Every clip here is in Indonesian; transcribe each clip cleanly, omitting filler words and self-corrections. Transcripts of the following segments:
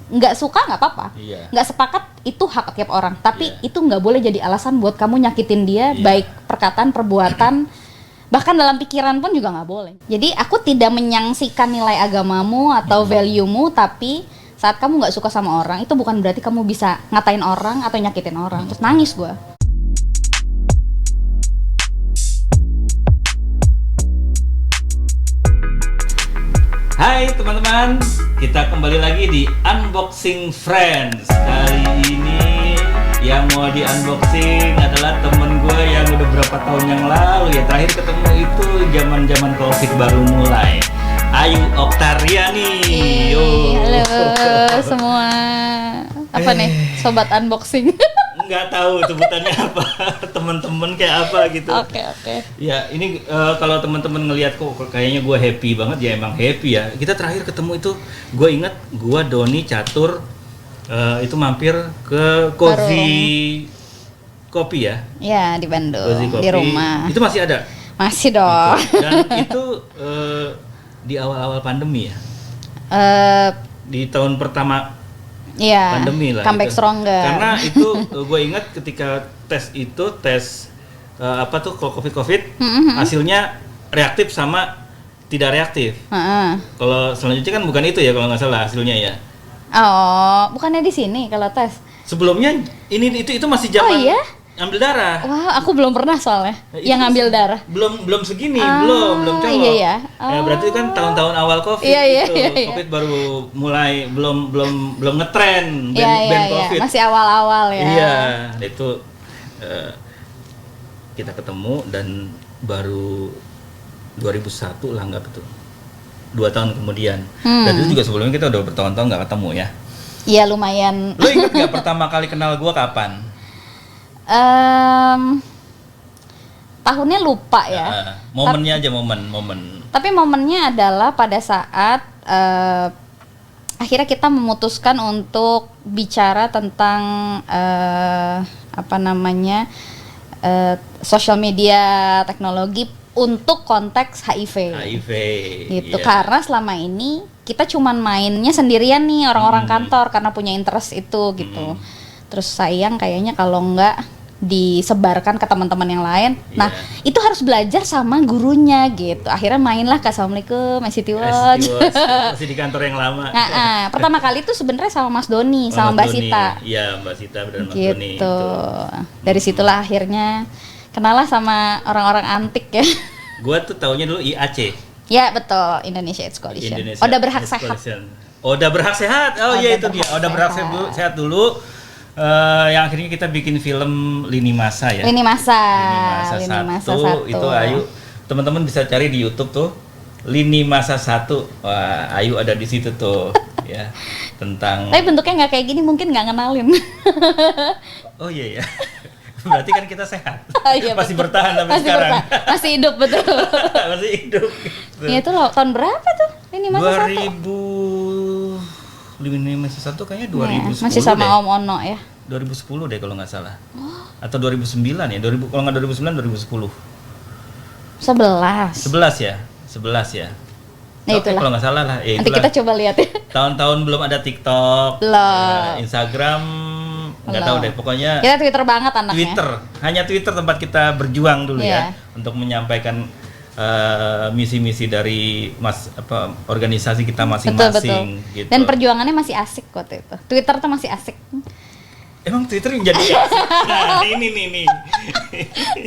nggak suka nggak apa-apa, nggak sepakat itu hak tiap orang, tapi itu nggak boleh jadi alasan buat kamu nyakitin dia, baik perkataan, perbuatan, bahkan dalam pikiran pun juga nggak boleh. Jadi aku tidak menyangsikan nilai agamamu atau value-mu, tapi saat kamu nggak suka sama orang, itu bukan berarti kamu bisa ngatain orang atau nyakitin orang. Terus nangis gue. Hai teman-teman, kita kembali lagi di Unboxing Friends. Kali ini yang mau di unboxing adalah temen gue yang udah berapa tahun yang lalu ya. Terakhir ketemu itu zaman COVID baru mulai. Ayu Oktariani. Halo semua. Apa nih sobat unboxing? Nggak tahu sebutannya apa, teman-teman kayak apa gitu. Oke. Ya ini kalau teman-teman ngelihat kok kayaknya gue happy banget, ya emang happy ya. Kita terakhir ketemu itu, gue ingat gue, Doni, Catur itu mampir ke Cozy Kopi ya. Ya di Bandung, Cozy Kopi. di rumah. Itu masih ada? Masih dong. Dan itu di awal-awal pandemi ya. Di tahun pertama. Iya, pandemi lah, comeback itu. Stronger. Karena itu gue ingat ketika tes COVID, hasilnya reaktif sama tidak reaktif. Kalau selanjutnya kan bukan itu ya kalau nggak salah hasilnya ya. Oh, bukannya di sini kalau tes? Sebelumnya itu masih zaman ambil darah. Wah, aku belum pernah soalnya yang ngambil darah. Belum segini, belum colok. Iya. Ya berarti kan tahun-tahun awal COVID COVID baru mulai belum ngetren band COVID. Masih awal-awal ya. Iya, itu kita ketemu dan baru 2001 lah nggak betul. 2 tahun kemudian. Dan itu juga sebelumnya kita udah bertahun-tahun nggak ketemu ya. Iya lumayan. Lo inget nggak pertama kali kenal gua kapan? Tahunnya lupa ya. Momennya aja momen. Tapi momennya adalah pada saat akhirnya kita memutuskan untuk bicara tentang social media teknologi untuk konteks HIV gitu. Karena selama ini kita cuman mainnya sendirian nih orang-orang kantor karena punya interest itu gitu. Terus sayang kayaknya kalau nggak disebarkan ke teman-teman yang lain. Nah, itu harus belajar sama gurunya gitu. Akhirnya mainlah ke Assalamualaikum ICT Watch. Masih di kantor yang lama. Pertama kali itu sebenarnya sama Mas Doni, sama Mbak Sita. Iya, Mbak Sita dan Mas gitu. Doni. Dari situlah akhirnya kenalah sama orang-orang antik ya. Gua tuh taunya dulu IAC. Ya, betul, Indonesia AIDS Coalition. Oda Berhak Sehat. Oda Berhak Sehat. Oh iya itu dia. Oda Berhak Sehat dulu. Yang akhirnya kita bikin film Lini Masa ya. Lini Masa 1. Itu Ayu. Teman-teman bisa cari di YouTube tuh. Lini Masa 1. Wah, Ayu ada di situ tuh ya. Tentang. Tapi bentuknya nggak kayak gini, mungkin nggak ngenalin. Oh iya ya. Berarti kan kita sehat. Iya, masih bertahan sampai sekarang. Masih hidup betul. Masih hidup. Gitu. Ya itu loh, tahun berapa tuh Lini Masa 1? Lini Masa 1 kayaknya 2010 masih sama deh. Om Ono ya. 2010 deh kalau nggak salah. Atau 2009 ya. Kalau nggak 2009 2010. 11 ya. Nah, itulah. Kalau nggak salah lah. Nanti kita coba lihat ya. Tahun-tahun belum ada TikTok, Instagram, nggak tahu deh. Pokoknya kita Twitter banget anaknya. Hanya Twitter tempat kita berjuang dulu ya untuk menyampaikan misi-misi dari organisasi kita masing-masing. Betul. Gitu. Dan perjuangannya masih asik kok itu. Twitter tuh masih asik. Emang Twitter yang jadi asik? Nah ini.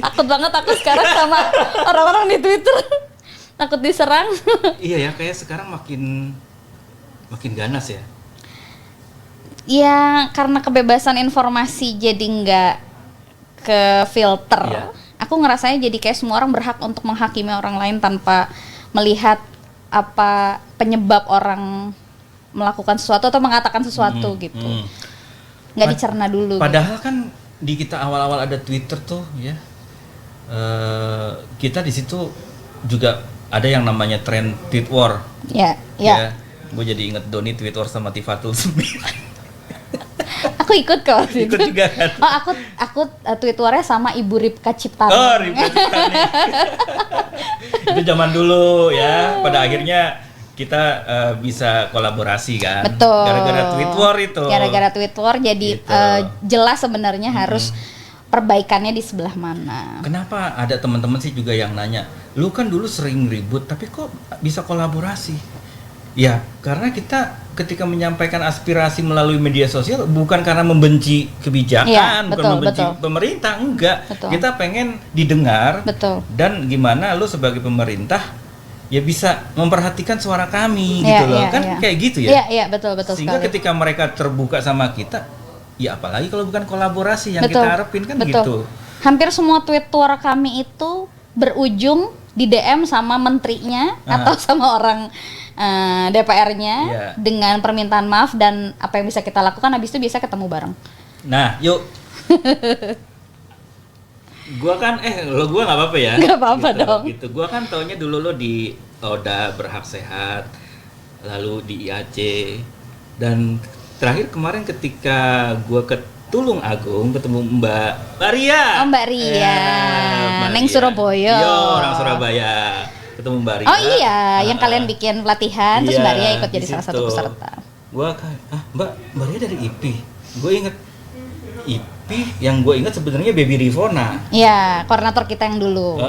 Takut banget aku sekarang sama orang-orang di Twitter. Takut diserang. Iya ya, kayak sekarang makin ganas ya. Iya, karena kebebasan informasi jadi nggak ke filter. Iya. Aku ngerasanya jadi kayak semua orang berhak untuk menghakimi orang lain tanpa melihat apa penyebab orang melakukan sesuatu atau mengatakan sesuatu gitu. Nggak dicerna dulu. Padahal gitu. Kan di kita awal-awal ada Twitter tuh ya, kita di situ juga ada yang namanya tren tweet war. Ya. Gue jadi inget Doni tweet war sama Tifatul Sembilan. Aku ikut kok. Ikut juga kan. Oh, aku tweet warnya sama Ibu Ripka Ciptani. Oh, Ripka Ciptani. Itu zaman dulu ya. Pada akhirnya kita bisa kolaborasi kan. Betul. Gara-gara tweet war itu. Gara-gara tweet war jadi Gitu. Jelas sebenarnya harus perbaikannya di sebelah mana. Kenapa ada teman-teman sih juga yang nanya, lu kan dulu sering ribut tapi kok bisa kolaborasi? Ya, karena kita ketika menyampaikan aspirasi melalui media sosial bukan karena membenci kebijakan, Ya, bukan betul, membenci betul. pemerintah, enggak. Betul. Kita pengen didengar. Betul. Dan gimana lu sebagai pemerintah ya bisa memperhatikan suara kami Iya, gitu loh. iya, Kan iya. kayak gitu ya. Iya, betul Sehingga sekali. ketika mereka terbuka sama kita, ya apalagi kalau bukan kolaborasi yang Betul. kita harapin kan Betul. gitu. Hampir semua tweet war kami itu berujung di DM sama menterinya atau sama orang DPR-nya Iya. dengan permintaan maaf dan apa yang bisa kita lakukan, habis itu bisa ketemu bareng. Nah, yuk. Gua kan gua nggak apa-apa ya. Nggak apa-apa gitu, dong. Gitu. Gua kan taunya dulu lo di Oda Berhak Sehat, lalu di IAC, dan terakhir kemarin ketika gua ke Tulung Agung ketemu Mbak Ria. Oh, Mbak Ria. Neng Surabaya. Yo, orang Surabaya. Ketemu Mbak Ria. Oh iya, yang kalian bikin pelatihan terus Iya, Mbak Ria ikut di jadi salah situ. satu peserta. Gua kan, Mbak Ria dari IPI. Gue inget IPI yang gue inget sebenarnya Baby Rivona. Iya, koordinator kita yang dulu.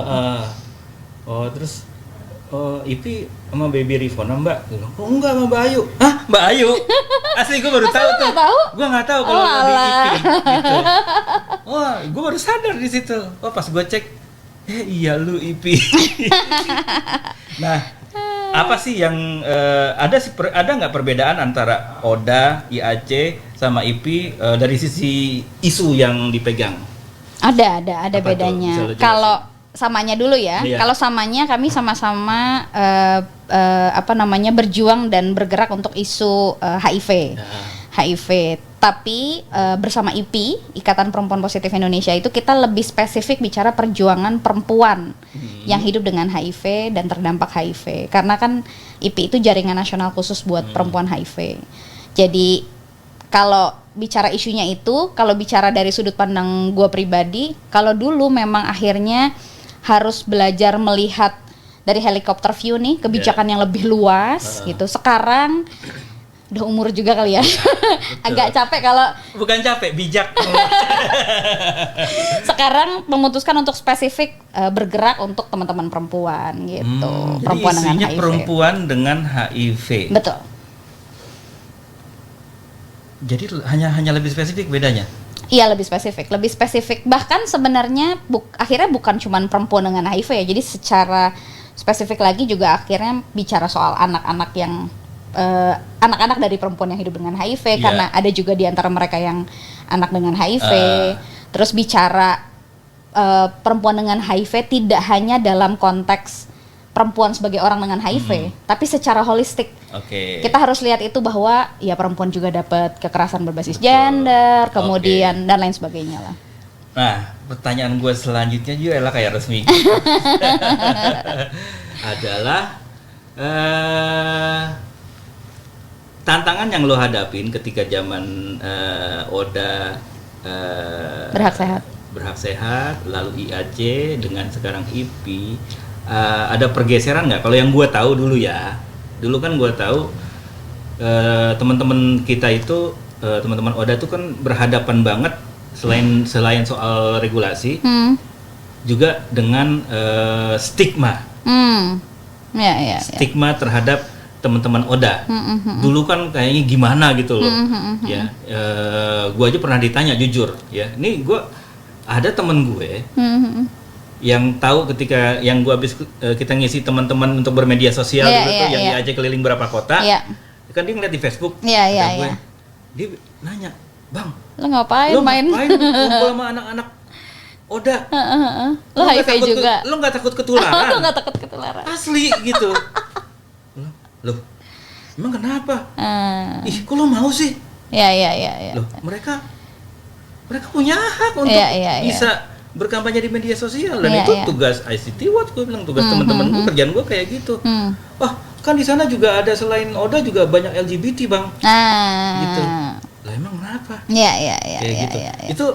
Oh terus IPI sama Baby Rivona Mbak. Gue bilang, oh enggak sama Mbak Ayu. Hah, Mbak Ayu? Asli gue baru tahu tuh. nggak tahu? Gue nggak tahu kalau Oh, di alah. IPI gitu. Wah, gue baru sadar di situ. Oh pas gue cek, iya lu IPI. Nah, apa sih yang ada nggak perbedaan antara Oda, IAC sama IPI dari sisi isu yang dipegang? Ada Apa tuh? bedanya. Bisa lu jelasin? Kalau samanya dulu ya. Iya. Kalau samanya kami sama-sama berjuang dan bergerak untuk isu HIV. HIV. Tapi bersama IPI, Ikatan Perempuan Positif Indonesia itu kita lebih spesifik bicara perjuangan perempuan yang hidup dengan HIV dan terdampak HIV. Karena kan IPI itu jaringan nasional khusus buat perempuan HIV. Jadi kalau bicara isunya itu, kalau bicara dari sudut pandang gue pribadi, kalau dulu memang akhirnya harus belajar melihat dari helikopter view nih kebijakan yang lebih luas gitu. Sekarang udah umur juga kali ya, agak capek kalau Bukan capek, bijak. sekarang memutuskan untuk spesifik bergerak untuk teman-teman perempuan gitu, perempuan jadi dengan isinya HIV. perempuan dengan HIV. Betul. Jadi hanya lebih spesifik bedanya. Iya, lebih spesifik. Bahkan sebenarnya akhirnya bukan cuma perempuan dengan HIV ya. Jadi secara spesifik lagi juga akhirnya bicara soal anak-anak yang anak-anak dari perempuan yang hidup dengan HIV, Iya. karena ada juga di antara mereka yang anak dengan HIV. Terus bicara perempuan dengan HIV tidak hanya dalam konteks perempuan sebagai orang dengan HIV, tapi secara holistik. Oke. Kita harus lihat itu bahwa ya perempuan juga dapat kekerasan berbasis gender, kemudian dan lain sebagainya lah. Nah, pertanyaan gue selanjutnya juga adalah kayak resmi. Adalah tantangan yang lo hadapin ketika zaman Oda Berhak Sehat. Sehat, lalu IAC dengan sekarang IPI, ada pergeseran nggak? Kalau yang gue tahu dulu ya, dulu kan gue tahu teman-teman kita itu, teman-teman Oda tuh kan berhadapan banget selain soal regulasi, juga dengan stigma, Ya. stigma terhadap teman-teman Oda. Dulu kan kayaknya gimana gitu loh, ya. Gue aja pernah ditanya jujur, ya. Ini gue ada temen gue yang tahu ketika yang gue habis kita ngisi teman-teman untuk bermedia sosial yang IAC keliling berapa kota, kan dia ngeliat di Facebook, dia nanya, bang, lo ngapain main ngumpul sama anak-anak Oda, lo HIV juga, lo nggak takut ketularan? lo nggak takut ketularan, Asli gitu. Loh, emang kenapa? Ih, kok lo mau sih? Ya. Loh, mereka punya hak untuk bisa berkampanye di media sosial, dan itu tugas ICT Watch. Gue bilang tugas teman-teman gue, kerjaan gue kayak gitu. Kan di sana juga ada, selain Oda juga banyak LGBT bang. Gitu. Lah emang kenapa? Ya. Gitu. Itu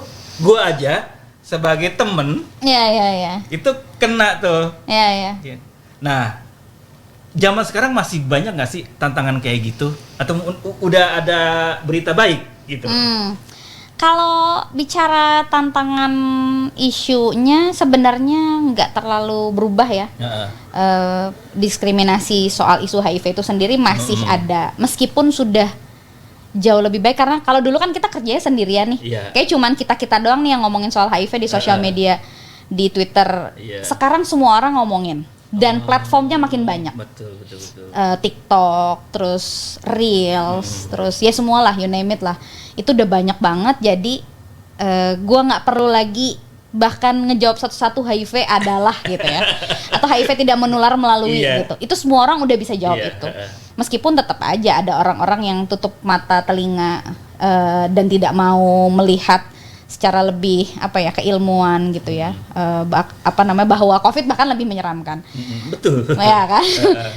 gue aja sebagai temen. Ya. Itu kena tuh. Ya. Nah, zaman sekarang masih banyak nggak sih tantangan kayak gitu? Atau udah ada berita baik gitu? Kalau bicara tantangan isunya sebenarnya nggak terlalu berubah ya. Diskriminasi soal isu HIV itu sendiri masih ada, meskipun sudah jauh lebih baik, karena kalau dulu kan kita kerjanya sendirian nih, kayak cuman kita doang nih yang ngomongin soal HIV di sosial media, di Twitter. Sekarang semua orang ngomongin. Dan platformnya makin banyak. Betul. TikTok, terus Reels, terus ya semualah, you name it lah. Itu udah banyak banget. Jadi gue nggak perlu lagi bahkan ngejawab satu-satu HIV adalah gitu ya, atau HIV tidak menular melalui gitu. Itu semua orang udah bisa jawab itu. Meskipun tetap aja ada orang-orang yang tutup mata telinga dan tidak mau melihat secara lebih keilmuan gitu ya, bahwa COVID bahkan lebih menyeramkan. Betul. Ya kan.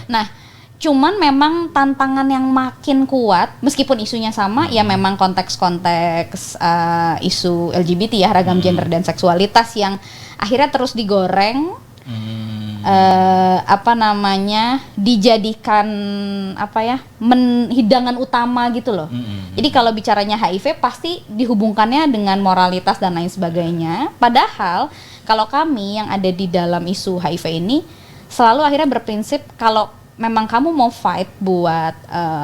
Nah, cuman memang tantangan yang makin kuat meskipun isunya sama, ya memang konteks isu LGBT ya, ragam gender dan seksualitas yang akhirnya terus digoreng. Dijadikan hidangan utama gitu loh. Jadi kalau bicaranya HIV pasti dihubungkannya dengan moralitas dan lain sebagainya. Padahal kalau kami yang ada di dalam isu HIV ini selalu akhirnya berprinsip kalau memang kamu mau fight buat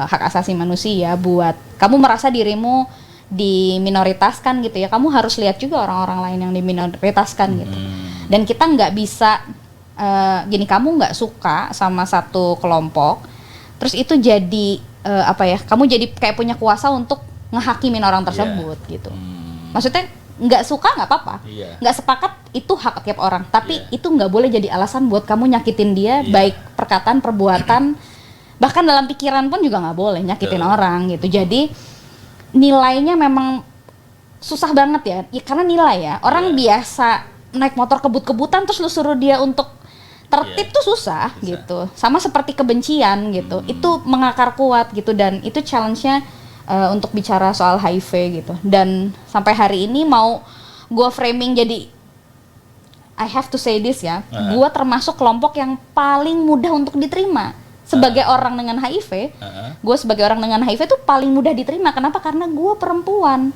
hak asasi manusia, buat kamu merasa dirimu diminoritaskan gitu ya, kamu harus lihat juga orang-orang lain yang diminoritaskan gitu. Dan kita nggak bisa kamu nggak suka sama satu kelompok, terus itu jadi kamu jadi kayak punya kuasa untuk ngehakimin orang tersebut gitu. Maksudnya nggak suka nggak apa-apa, nggak sepakat itu hak tiap orang, tapi itu nggak boleh jadi alasan buat kamu nyakitin dia, baik perkataan, perbuatan, bahkan dalam pikiran pun juga nggak boleh nyakitin orang gitu. Jadi nilainya memang susah banget ya karena nilai ya, orang biasa naik motor kebut-kebutan terus lu suruh dia untuk tertib tuh susah gitu. Sama seperti kebencian gitu. Itu mengakar kuat gitu, dan itu challenge-nya untuk bicara soal HIV gitu. Dan sampai hari ini mau gue framing jadi I have to say this ya, gue termasuk kelompok yang paling mudah untuk diterima sebagai orang dengan HIV. Gue sebagai orang dengan HIV tuh paling mudah diterima. Kenapa? Karena gue perempuan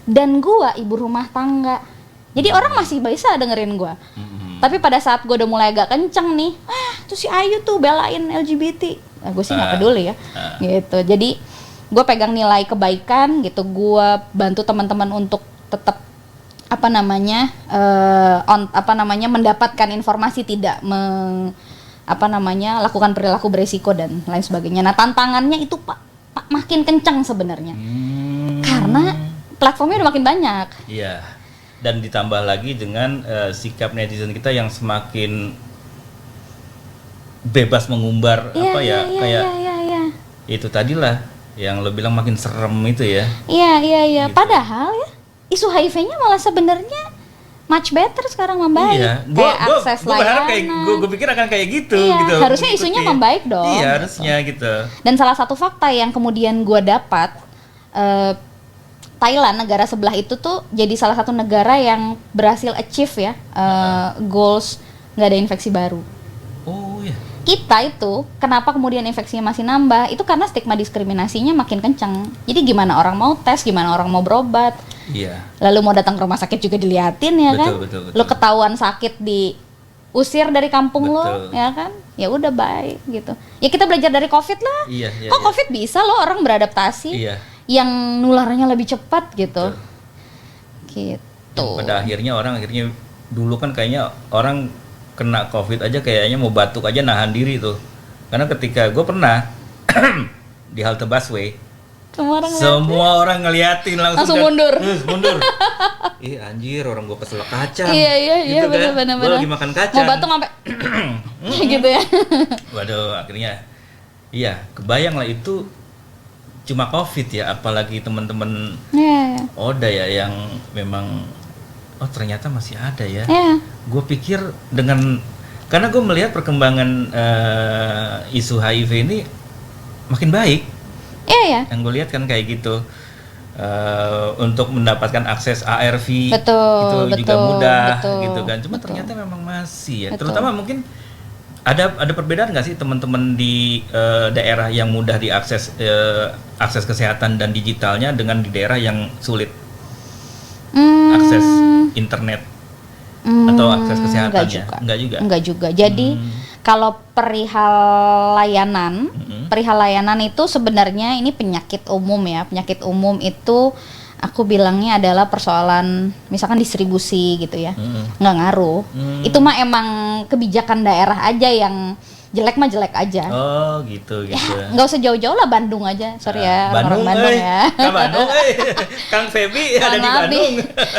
dan gue ibu rumah tangga. Jadi orang masih bisa dengerin gue. Tapi pada saat gue udah mulai agak kenceng nih, tuh si Ayu tuh belain LGBT, gue sih nggak peduli ya, gitu. Jadi gue pegang nilai kebaikan gitu, gue bantu teman-teman untuk tetap mendapatkan informasi, tidak lakukan perilaku beresiko dan lain sebagainya. Nah tantangannya itu makin kencang sebenarnya, karena platformnya udah makin banyak. Iya. Dan ditambah lagi dengan sikap netizen kita yang semakin bebas mengumbar itu tadilah yang lo bilang makin serem itu ya. Iya. Gitu. Padahal ya isu HIV-nya malah sebenarnya much better sekarang, membaik. Iya. Akses layanan. Gue pikir akan kayak gitu. Gitu. Harusnya isunya membaik dong. Iya, harusnya gitu. Dan salah satu fakta yang kemudian gue dapat, Thailand, negara sebelah itu tuh jadi salah satu negara yang berhasil achieve ya goals nggak ada infeksi baru. Oh ya. Kita itu kenapa kemudian infeksinya masih nambah? Itu karena stigma diskriminasinya makin kencang. Jadi gimana orang mau tes, gimana orang mau berobat? Iya. Lalu mau datang ke rumah sakit juga diliatin ya kan? Betul. Lo ketahuan sakit diusir dari kampung lo, ya kan? Ya udah baik gitu. Ya kita belajar dari COVID lah. Iya. COVID bisa lo orang beradaptasi. Iya. Yang nularnya lebih cepat gitu. Gitu. Pada akhirnya dulu kan kayaknya orang kena COVID aja kayaknya mau batuk aja nahan diri tuh. Karena ketika gue pernah di halte busway, semua orang ngeliatin langsung mundur. Mundur. Ih anjir, orang gue kesel kacang. Iya, gitu benar. Gue lagi makan kacang. Mau batuk sampai gitu ya. Waduh, akhirnya iya, kebayang lah itu cuma COVID ya, apalagi teman-teman Oda ya yang memang ternyata masih ada ya. Gue pikir karena gue melihat perkembangan isu HIV ini makin baik. Iya. Yang gue lihat kan kayak gitu. Untuk mendapatkan akses ARV betul, juga mudah betul, gitu kan. Cuma ternyata memang masih ya. Terutama mungkin Ada perbedaan nggak sih teman-teman di daerah yang mudah diakses akses kesehatan dan digitalnya dengan di daerah yang sulit akses internet atau akses kesehatannya? Enggak juga. Jadi kalau perihal layanan itu sebenarnya ini penyakit umum ya. Penyakit umum itu aku bilangnya adalah persoalan misalkan distribusi gitu ya, nggak ngaruh. Itu mah emang kebijakan daerah aja yang jelek mah jelek aja. Oh gitu. Ya, nggak usah jauh-jauh lah, Bandung aja. Sorry ya, orang Bandung ya. Kang Bandung, Kang Feby ada di Bandung.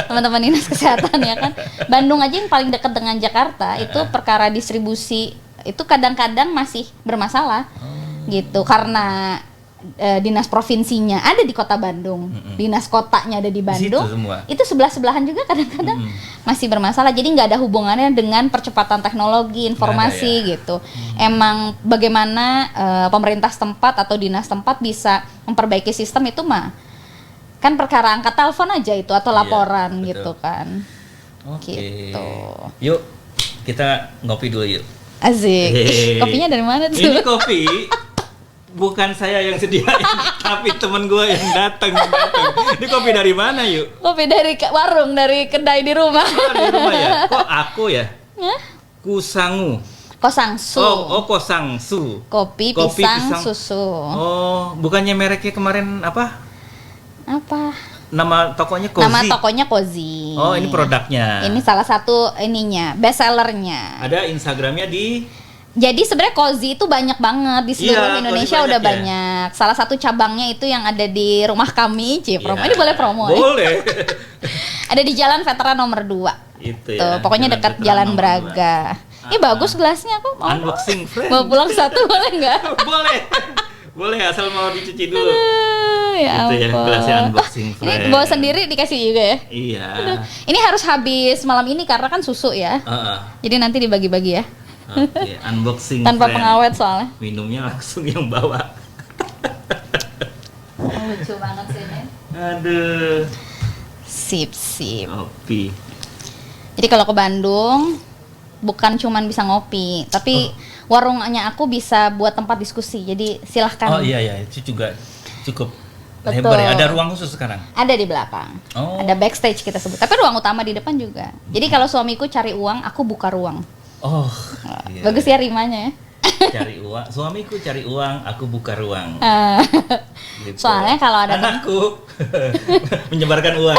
Teman-teman dinas kesehatan ya kan. Bandung aja yang paling dekat dengan Jakarta itu perkara distribusi itu kadang-kadang masih bermasalah gitu karena dinas provinsinya ada di kota Bandung, dinas kotanya ada di Bandung, itu sebelah-sebelahan juga kadang-kadang masih bermasalah. Jadi nggak ada hubungannya dengan percepatan teknologi informasi gitu. Emang bagaimana pemerintah setempat atau dinas setempat bisa memperbaiki sistem itu mah kan perkara angkat telepon aja itu atau laporan gitu kan. Gitu. Yuk kita ngopi dulu yuk. Asik. Kopinya dari mana tuh? Ini kopi bukan saya yang sediain, tapi temen gue yang datang. Ini kopi dari mana yuk? Kopi dari warung, dari kedai di rumah. Oh, di rumah ya? Kok aku ya? Kusangu. Kosangsu. Oh Kosangsu. Kopi pisang susu. Oh, bukannya mereknya kemarin apa? Apa? Nama tokonya Cozy. Nama tokonya Cozy. Oh, ini produknya. Ini salah satu ininya, best sellernya. Ada Instagramnya di. Jadi sebenarnya Cozy itu banyak banget di seluruh Indonesia udah banyak. Salah satu cabangnya itu yang ada di rumah kami, promo. Ini boleh promo? Boleh. Ada di Jalan Veteran nomor 2. Itu tuh, pokoknya dekat Jalan Braga. Ini bagus gelasnya, aku mau. Unboxing friend. Mau pulang satu boleh nggak? Boleh asal mau dicuci dulu. Ya itu ya gelasnya unboxing friend. Ini bawa sendiri dikasih juga ya? Iya. Ini harus habis malam ini karena kan susu ya. Jadi nanti dibagi-bagi ya. Oke, unboxing tanpa friend. Pengawet soalnya. Minumnya langsung yang bawa. Lucu banget sih ini. Aduh. Sip. Kopi. Jadi kalau ke Bandung bukan cuman bisa ngopi, tapi warungnya aku bisa buat tempat diskusi. Jadi silahkan. Oh iya, itu juga cukup Betul. lebar ya. Ada ruang khusus sekarang? Ada di belakang. Ada backstage kita sebut. Tapi ruang utama di depan juga. Jadi kalau suamiku cari uang, aku buka ruang. Oh, iya. Bagus ya rimanya ya. Cari uang, suamiku cari uang, aku buka ruang. Gitu. Soalnya kalau ada anakku menyebarkan uang.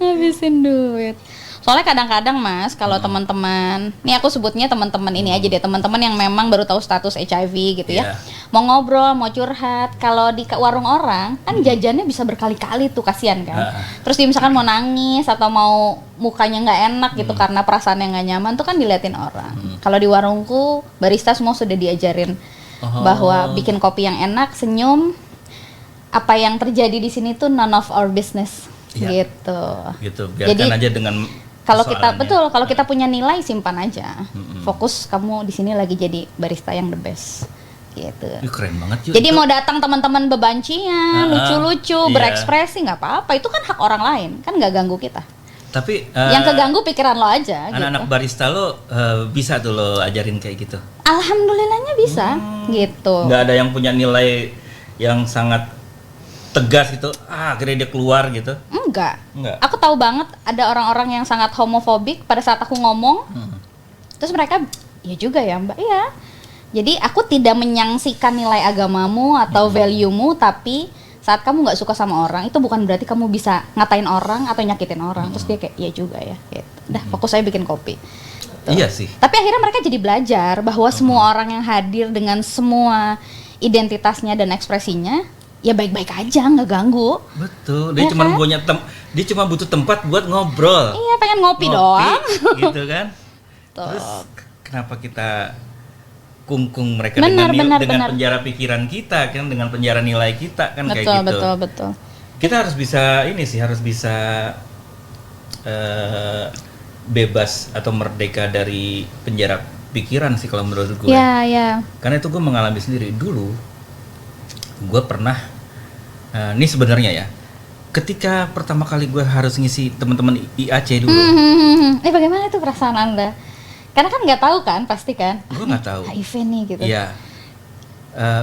Habisin duit. Soalnya kadang-kadang Mas, kalau teman-teman, ini aku sebutnya teman-teman ini aja deh, teman-teman yang memang baru tahu status HIV gitu ya. Mau ngobrol, mau curhat, kalau di warung orang kan jajannya bisa berkali-kali tuh, kasihan kan. Terus dia misalkan mau nangis atau mau mukanya nggak enak gitu karena perasaannya nggak nyaman tuh kan diliatin orang. Kalau di warungku barista semua sudah diajarin bahwa bikin kopi yang enak, senyum, apa yang terjadi di sini tuh none of our business. Gitu. Biarkan jadi, aja dengan kalau kita punya nilai simpan aja. Fokus kamu di sini lagi jadi barista yang the best. Gitu. Keren banget. Jadi mau datang teman-teman bebancian, lucu-lucu, berekspresi nggak apa-apa. Itu kan hak orang lain, kan nggak ganggu kita. Tapi yang keganggu pikiran lo aja. Anak-anak barista lo bisa tuh lo ajarin kayak gitu. Alhamdulillahnya bisa, gitu. Nggak ada yang punya nilai yang sangat tegas gitu, akhirnya dia keluar gitu. Enggak. Aku tahu banget ada orang-orang yang sangat homofobik pada saat aku ngomong. Terus mereka, ya juga ya Mbak, iya. Jadi aku tidak menyangsikan nilai agamamu atau value-mu, tapi saat kamu nggak suka sama orang, itu bukan berarti kamu bisa ngatain orang atau nyakitin orang. Terus dia kayak, iya juga ya. Gitu. Udah, fokus saya bikin kopi. Tuh. Iya sih. Tapi akhirnya mereka jadi belajar bahwa semua orang yang hadir dengan semua identitasnya dan ekspresinya, ya baik-baik aja, nggak ganggu. Betul. Dia cuma punya dia cuma butuh tempat buat ngobrol. Iya, pengen ngopi doang. Gitu kan. Terus kenapa kita kungkung mereka dengan penjara pikiran kita kan, dengan penjara nilai kita kan, kayak gitu. Betul. Kita harus bisa bebas atau merdeka dari penjara pikiran sih kalau menurut gue. Iya. Karena itu gue mengalami sendiri dulu. Gue pernah ini sebenarnya ya, ketika pertama kali gue harus ngisi teman-teman IAC dulu. Bagaimana itu perasaan Anda? Karena kan nggak tahu kan, pasti kan? Gue nggak tahu. HIV nih gitu. Iya.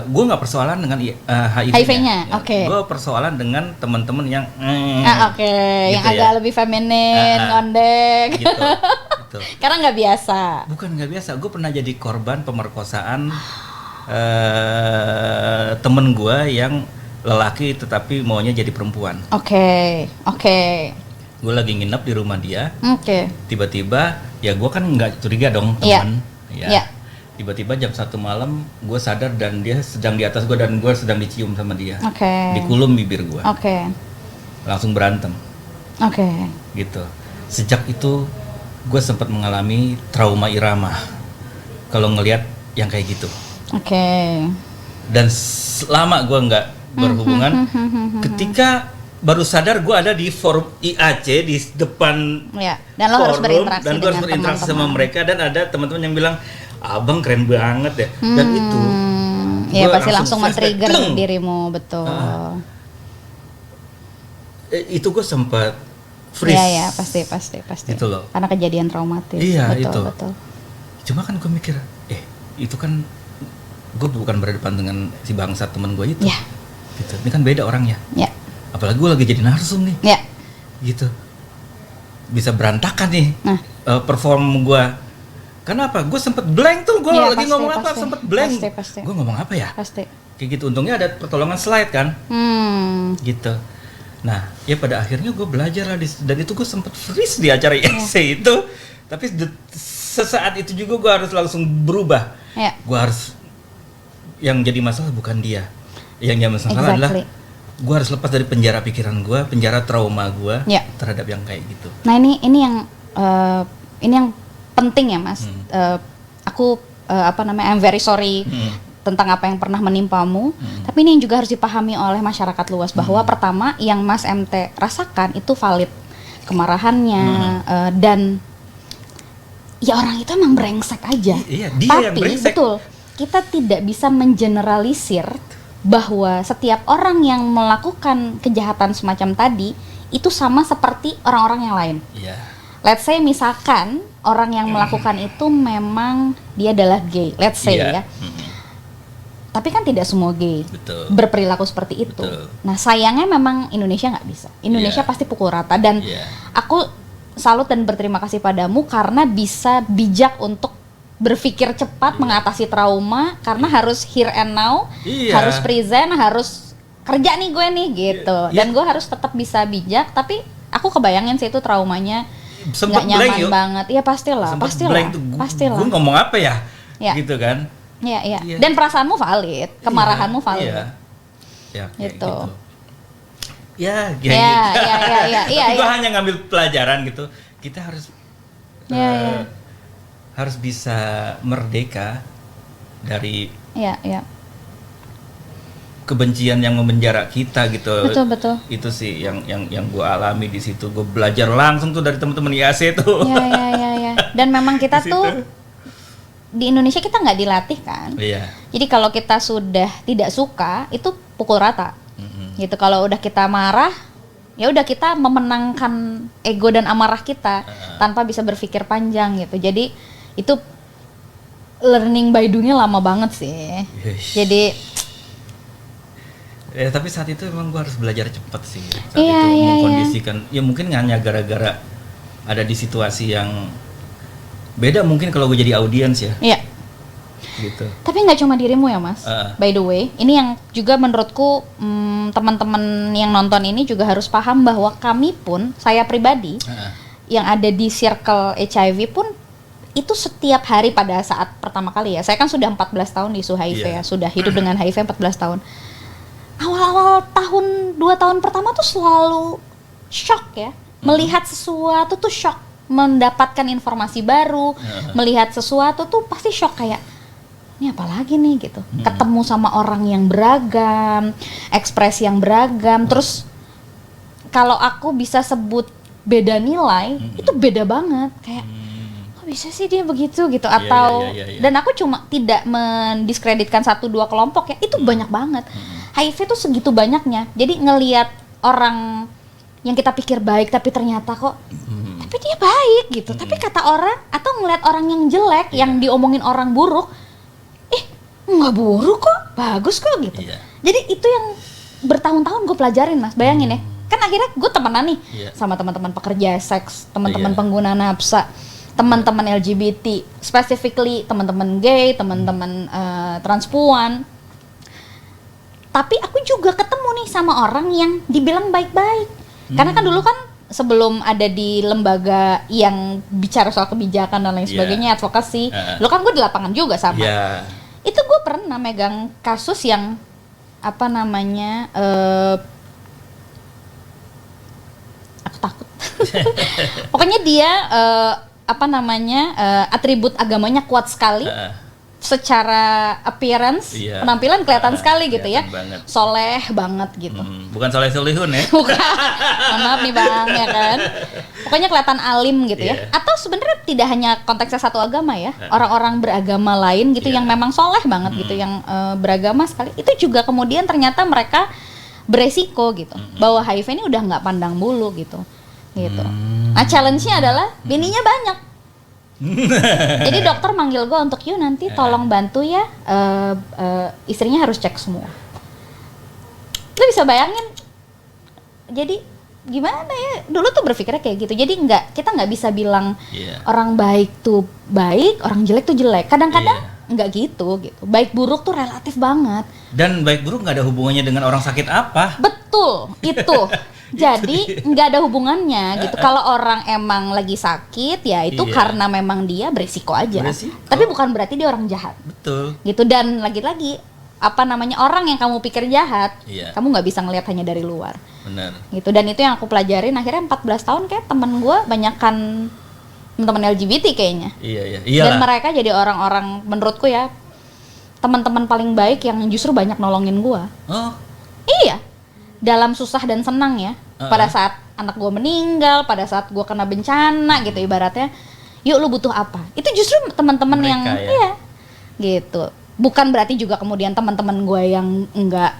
Gue nggak persoalan dengan HIV-nya. Oke. Gue persoalan dengan teman-teman yang yang gitu agak lebih feminin, ngondek. Gitu. Karena nggak biasa. Bukan nggak biasa. Gue pernah jadi korban pemerkosaan temen gue yang lelaki tetapi maunya jadi perempuan. Oke. Gue lagi nginep di rumah dia. Oke. Tiba-tiba ya gue kan nggak curiga dong teman. Iya. Tiba-tiba jam 1 malam gue sadar dan dia sedang di atas gue dan gue sedang dicium sama dia. Oke. Dikulum bibir gue. Oke. Langsung berantem. Oke. Gitu. Sejak itu gue sempat mengalami trauma irama kalau ngelihat yang kayak gitu. Oke. Dan selama gue nggak berhubungan, ketika baru sadar gue ada di forum IAC di depan dan lo harus berinteraksi dan gue harus berinteraksi sama mereka dan ada teman-teman yang bilang abang keren banget ya dan itu ya pasti langsung men-trigger dirimu, betul. Itu gue sempat freeze. Iya pasti itu loh, karena kejadian traumatis. Betul. Cuma kan gue mikir itu kan gue bukan berhadapan dengan si bangsat teman gue itu. Gitu. Ini kan beda orangnya. Apalagi gue lagi jadi narsum nih. Gitu. Bisa berantakan nih perform gue. Kenapa? Gue sempet blank tuh. Gue lagi ngomong apa sempet blank. Pasti. Gue ngomong apa ya? Pasti. Kayak gitu. Untungnya ada pertolongan slide kan. Gitu. Nah, ya pada akhirnya gue belajar lah dan itu gue sempet freeze di acara IAC itu. Tapi sesaat itu juga gue harus langsung berubah. Gue harus, yang jadi masalah bukan dia. Yang jadi masalah adalah gue harus lepas dari penjara pikiran gue, penjara trauma gue terhadap yang kayak gitu. Nah ini yang penting ya Mas. Aku I'm very sorry tentang apa yang pernah menimpamu. Tapi ini yang juga harus dipahami oleh masyarakat luas bahwa pertama yang Mas MT rasakan itu valid kemarahannya dan ya orang itu emang brengsek aja. Dia tapi yang brengsek. Betul, kita tidak bisa mengeneralisir bahwa setiap orang yang melakukan kejahatan semacam tadi itu sama seperti orang-orang yang lain. Let's say misalkan orang yang melakukan itu memang dia adalah gay, let's say ya. Tapi kan tidak semua gay berperilaku seperti itu. Nah sayangnya memang Indonesia nggak bisa. Indonesia pasti pukul rata dan aku salut dan berterima kasih padamu karena bisa bijak untuk berpikir cepat mengatasi trauma karena harus here and now, harus present, harus kerja nih gue nih gitu. Dan gue harus tetap bisa bijak, tapi aku kebayangin sih itu traumanya nggak nyaman banget. Iya pastilah. Gue ngomong apa ya? Gitu kan? Iya. Dan perasaanmu valid, kemarahanmu valid. Gitu. Iya. Gue hanya ngambil pelajaran gitu. Kita harus harus bisa merdeka dari kebencian yang memenjara kita gitu. Betul. Itu sih yang gue alami di situ. Gue belajar langsung tuh dari teman-teman IAC tuh. Iya. Dan memang kita tuh di Indonesia kita nggak dilatih kan. Jadi kalau kita sudah tidak suka itu pukul rata. Gitu. Kalau udah kita marah, ya udah kita memenangkan ego dan amarah kita tanpa bisa berpikir panjang gitu. Jadi itu learning by doing-nya lama banget sih. Jadi tapi saat itu emang gue harus belajar cepat sih. Saat itu mengkondisikan. Ya mungkin hanya gara-gara ada di situasi yang beda mungkin kalau gue jadi audiens ya. Gitu. Tapi nggak cuma dirimu ya Mas. By the way, ini yang juga menurutku teman-teman yang nonton ini juga harus paham bahwa kami pun, saya pribadi yang ada di circle HIV pun itu setiap hari pada saat pertama kali ya. Saya kan sudah 14 tahun di isu HIV ya, sudah hidup dengan HIV 14 tahun. Awal-awal tahun 2 tahun pertama tuh selalu shock ya. Melihat sesuatu tuh shock, mendapatkan informasi baru, melihat sesuatu tuh pasti shock kayak ini apa lagi nih gitu. Ketemu sama orang yang beragam, ekspresi yang beragam, terus kalau aku bisa sebut beda nilai, itu beda banget kayak kok bisa sih dia begitu gitu atau dan aku cuma tidak mendiskreditkan 1-2 kelompok ya, itu banyak banget. HIV itu segitu banyaknya. Jadi ngelihat orang yang kita pikir baik tapi ternyata kok tapi dia baik gitu. Tapi kata orang atau ngeliat orang yang jelek, yang diomongin orang buruk, nggak buruk kok, bagus kok gitu. Jadi itu yang bertahun-tahun gue pelajarin, Mas. Bayangin ya, kan akhirnya gue temenan nih sama teman-teman pekerja seks, teman-teman pengguna nafsa, teman-teman LGBT, specifically teman-teman gay, teman-teman transpuan. Tapi aku juga ketemu nih sama orang yang dibilang baik-baik. Karena kan dulu kan sebelum ada di lembaga yang bicara soal kebijakan dan lain sebagainya, advokasi, lo kan gue di lapangan juga sama. Itu gue pernah megang kasus yang apa namanya, aku takut. Pokoknya dia apa namanya, atribut agamanya kuat sekali. Secara appearance, penampilan kelihatan sekali gitu ya, soleh banget gitu. Bukan soleh solihun ya? Bukan, maaf nih bang ya kan. Pokoknya kelihatan alim gitu ya. Atau sebenarnya tidak hanya konteksnya satu agama ya, orang-orang beragama lain gitu yang memang soleh banget gitu, yang beragama sekali. Itu juga kemudian ternyata mereka beresiko gitu, bahwa HIV ini udah nggak pandang bulu gitu. Nah challenge-nya adalah bininya banyak. Jadi dokter manggil gue untuk yuk nanti tolong bantu ya, istrinya harus cek semua. Lu bisa bayangin, jadi gimana ya, dulu tuh berpikirnya kayak gitu. Jadi kita nggak bisa bilang orang baik tuh baik, orang jelek tuh jelek. Kadang-kadang nggak gitu. Baik buruk tuh relatif banget. Dan baik buruk nggak ada hubungannya dengan orang sakit apa. Betul, itu. Jadi nggak ada hubungannya gitu. Kalau orang emang lagi sakit ya itu karena memang dia berisiko aja. Tapi bukan berarti dia orang jahat. Betul. Gitu. Dan lagi-lagi apa namanya, orang yang kamu pikir jahat, kamu nggak bisa ngelihat hanya dari luar. Benar. Gitu. Dan itu yang aku pelajarin akhirnya 14 tahun kayak temen gue banyakan teman-teman LGBT kayaknya. Iyalah. Dan mereka jadi orang-orang menurutku ya teman-teman paling baik yang justru banyak nolongin gue. Oh. Iya. Dalam susah dan senang ya, pada saat anak gue meninggal, pada saat gue kena bencana gitu ibaratnya, yuk lu butuh apa? Itu justru teman-teman yang gitu. Bukan berarti juga kemudian teman-teman gue yang enggak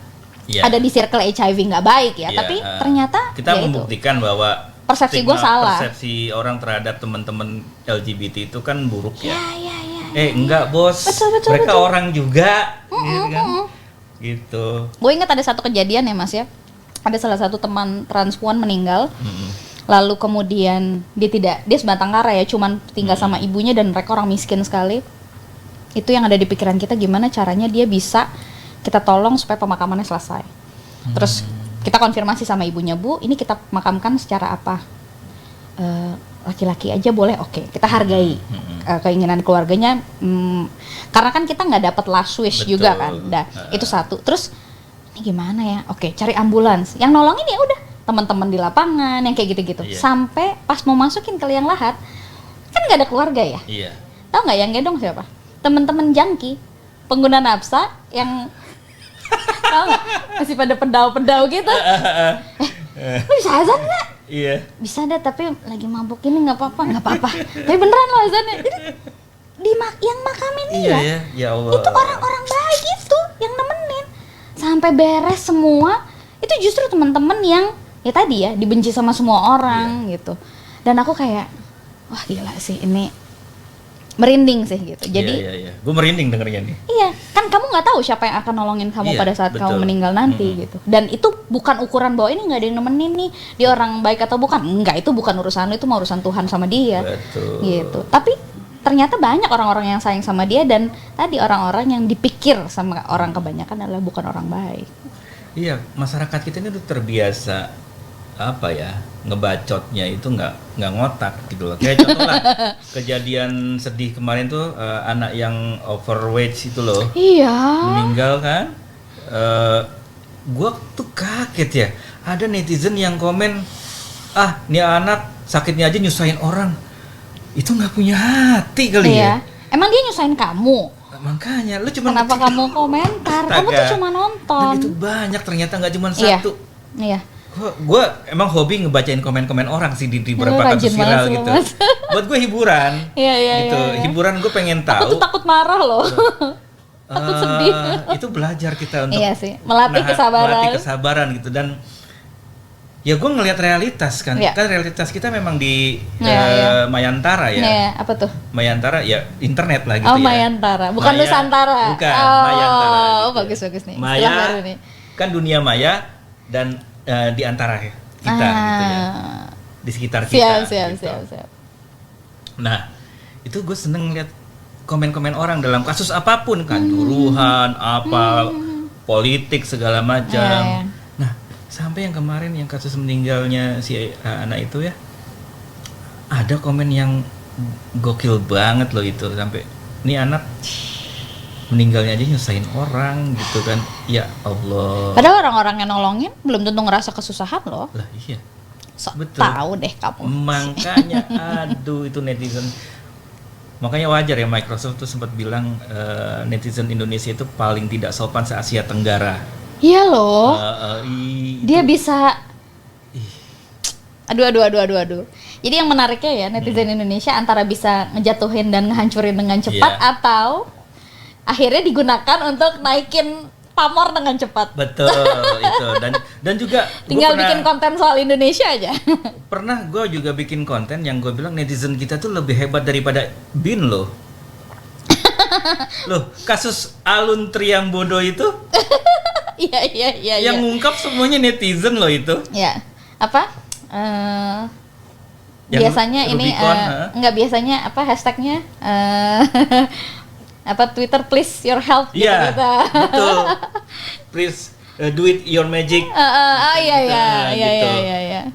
ada di circle HIV nggak baik ya, tapi ternyata kita membuktikan bahwa persepsi gue salah. Persepsi orang terhadap teman-teman LGBT itu kan buruk ya. Enggak bos, mereka orang juga, gitu. Gue ingat ada satu kejadian ya Mas ya. Ada salah satu teman transpuan meninggal, lalu kemudian dia sebatang kara ya, cuman tinggal sama ibunya dan mereka orang miskin sekali. Itu yang ada di pikiran kita, gimana caranya dia bisa kita tolong supaya pemakamannya selesai. Terus kita konfirmasi sama ibunya, Bu, ini kita makamkan secara apa? Laki-laki aja boleh, oke, kita hargai keinginan keluarganya, karena kan kita nggak dapat last wish juga kan. Itu satu. Terus ini gimana ya? Oke, cari ambulans. Yang nolongin ya udah teman-teman di lapangan yang kayak gitu-gitu. Sampai pas mau masukin ke liang lahat, kan nggak ada keluarga ya. Tahu nggak yang gendong siapa? Teman-teman jangki, pengguna nafsa yang tahu nggak? Masih pada pedau-pedau gitu. Lu bisa azan nggak? Bisa deh, tapi lagi mabuk ini nggak apa-apa. Tapi beneran lo azannya. Jadi yang makamin dia, ya Allah. Itu orang-orang baik itu yang nemenin. Sampai beres semua, itu justru teman-teman yang ya tadi ya dibenci sama semua orang gitu. Dan aku kayak wah gila sih, ini merinding sih gitu. Jadi gue merinding dengernya nih. Iya, kan kamu nggak tahu siapa yang akan nolongin kamu pada saat kamu meninggal nanti gitu. Dan itu bukan ukuran bahwa ini nggak ada yang nemenin nih, dia orang baik atau bukan. Enggak, itu bukan urusan lu, itu mau urusan Tuhan sama dia. Gitu. Tapi ternyata banyak orang-orang yang sayang sama dia, dan tadi orang-orang yang dipikir sama orang kebanyakan adalah bukan orang baik. Iya, masyarakat kita ini tuh terbiasa apa ya, ngebacotnya itu nggak ngotak gitu loh. Kayak contoh lah kejadian sedih kemarin tuh, anak yang overweight itu loh, meninggal kan. Gua tuh kaget ya, ada netizen yang komen, nih anak sakitnya aja nyusahin orang. Itu nggak punya hati kali ya. Emang dia nyusahin kamu? Makanya, lu cuma kenapa kamu komentar? Kamu tuh cuma nonton. Dan itu banyak ternyata, nggak cuma satu. Iya. Gue emang hobi ngebacain komen-komen orang sih di beberapa kasus viral gitu. Buat gue hiburan. Gitu. Hiburan, gue pengen tahu. Aku tuh takut marah loh. Takut sedih. Itu belajar kita untuk melatih kesabaran. Melatih kesabaran gitu. Dan Ya gue ngelihat realitas kan, Ya. kan realitas kita memang di Ya. Mayantara ya. Ya, apa tuh? Mayantara ya internet lah gitu Oh, ya. Mayantara, bukan Maya, Nusantara. Bukan, Oh, Mayantara. Gitu. bagus nih. Maya Istilah baru nih. kan dunia maya dan di antara kita gitu ya. Di sekitar kita. Gitu. Siap. Nah, itu gue seneng lihat komen-komen orang dalam kasus apapun kan, juruhan, apa, politik segala macam. Ya. Nah, sampai yang kemarin yang kasus meninggalnya si anak itu ya, ada komen yang gokil banget loh itu, sampai ini anak meninggalnya aja nyusahin orang gitu kan. Ya Allah. Padahal orang-orang yang nolongin belum tentu ngerasa kesusahan loh. Lah iya. Betul. Tahu deh kamu. Makanya aduh itu netizen. Makanya wajar ya Microsoft tuh sempat bilang netizen Indonesia itu paling tidak sopan se-Asia Tenggara. Iya loh. Dia itu. bisa. Aduh. Jadi yang menariknya ya netizen Indonesia antara bisa ngejatuhin dan ngehancurin dengan cepat atau akhirnya digunakan untuk naikin pamor dengan cepat. Betul itu dan juga tinggal bikin konten soal Indonesia aja. Pernah gue juga bikin konten yang gue bilang netizen kita tuh lebih hebat daripada BIN loh. Loh, kasus Alun Triambodo itu Iya. yang ngungkap semuanya netizen loh itu. Ya. Apa? Yang Biasanya ini Rubicon, enggak biasanya apa hashtagnya apa Twitter please your help gitu. Iya, betul. Please do it your magic. Iya.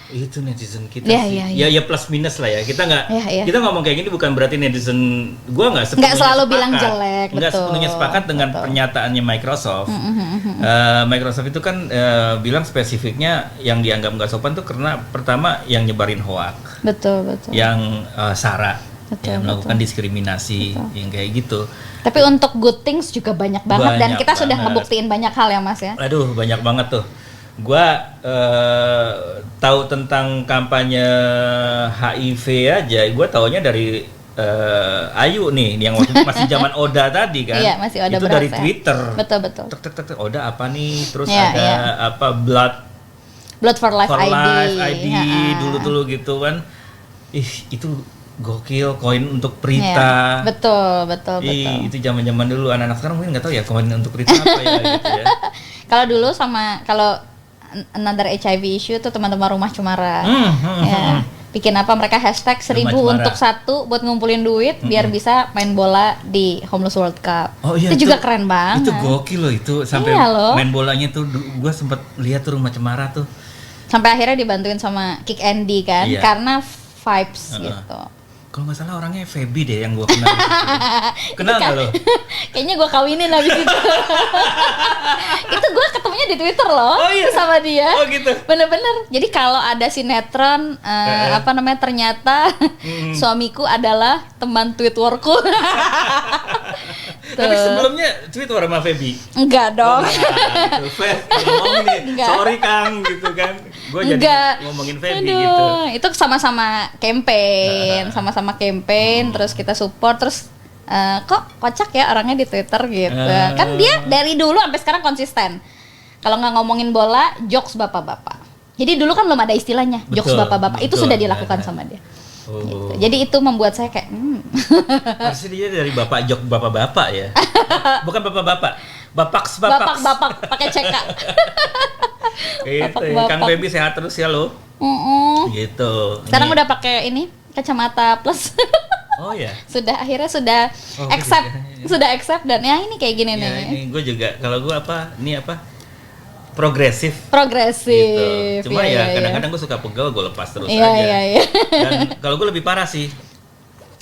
Itu netizen kita Ya, sih. ya. Ya plus minus lah ya. Kita nggak Ya. kita ngomong kayak gini bukan berarti netizen gua nggak selalu bilang jelek, nggak betul. sepenuhnya sepakat dengan Betul. pernyataannya Microsoft. Microsoft itu kan bilang spesifiknya yang dianggap nggak sopan tuh karena pertama yang nyebarin hoax, Betul. yang sara, Betul, yang melakukan betul. diskriminasi, yang kayak gitu. Tapi untuk good things juga banyak banget dan Banyak kita sudah banget. ngebuktiin banyak hal ya Mas ya. Aduh, banyak banget tuh. Gua tahu tentang kampanye HIV aja, gua taunya dari Ayu nih, yang waktu itu masih zaman Oda tadi kan. Iya, masih Oda itu Beras dari ya. Twitter. Betul. Tek, Oda apa nih? Terus Iya, ada iya. apa Blood for Life for ID. Life ID Ha-ha. dulu gitu kan. Itu gokil, koin untuk Prita. Iya, betul. Itu zaman-zaman dulu, anak-anak sekarang mungkin nggak tahu ya koin untuk Prita apa ya gitu ya. Kalau dulu kalau another HIV issue tuh teman-teman Rumah Cemara. Ya. Bikin apa mereka hashtag 1000 Cemara. untuk satu buat ngumpulin duit biar bisa main bola di Homeless World Cup. Oh iya, itu juga keren banget. Itu gokil loh itu, sampai Iya loh. main bolanya tuh gua sempet lihat tuh Rumah Cemara tuh. Sampai akhirnya dibantuin sama Kick Andy kan, Iya. karena vibes gitu. Kalau nggak salah orangnya Feby deh yang gua kenal. Kenal nggak lo? Kayaknya gue kawinin habis itu. Itu gue ketemunya di Twitter loh. Oh iya? Sama dia. Oh gitu. Bener-bener. Jadi kalau ada sinetron ternyata suamiku adalah teman Twitterku. Tapi sebelumnya tweet war sama Feby. Enggak dong. Ngomong nih, Enggak. sorry Kang gitu kan. Gue jadi Enggak. ngomongin Feby Aduh, gitu. itu sama-sama campaign, terus kita support, terus kok kocak ya orangnya di Twitter gitu. Kan dia dari dulu sampai sekarang konsisten. Kalau nggak ngomongin bola, jokes bapak-bapak. Jadi dulu kan belum ada istilahnya jokes Betul, bapak-bapak. Itu betul. sudah dilakukan sama dia. Oh. Gitu. Jadi itu membuat saya kayak Pasti dia dari bapak jok bapak-bapak ya. Bukan bapak-bapak. Bapak bapak pakai CK. Gitu. Bapak-bapak. Kang Feby sehat terus ya lo. Gitu. Sekarang Ini- udah pakai ini kacamata plus. Oh ya. Akhirnya sudah Oh, accept, iya. sudah accept dan ya ini kayak gini Ya, nih. ini gue juga. Kalau gue progresif. Progresif. Gitu. Cuma iya, ya iya. kadang-kadang gue suka pegel, gue lepas terus Iya, aja. iya. Dan kalau gue lebih parah sih.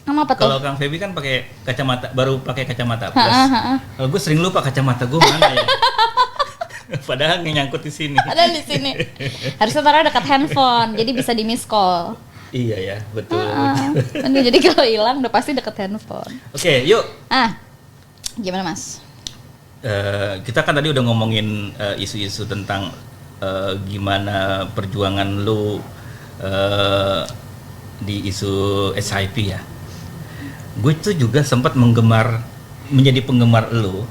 Sama apa tuh? Kalau Kang Feby kan pakai kacamata, baru pakai kacamata plus. Ha. Kalau gue sering lupa kacamata gue mana ya. Padahal nyangkut di sini. Ada di sini. Harusnya taruh dekat handphone, jadi bisa di miss call. Iya ya, betul. Bener, jadi kalau hilang udah pasti deket handphone. Oke, yuk. Gimana Mas? Kita kan tadi udah ngomongin isu-isu tentang gimana perjuangan lu di isu SIP ya. Gue tuh juga sempat menjadi penggemar lu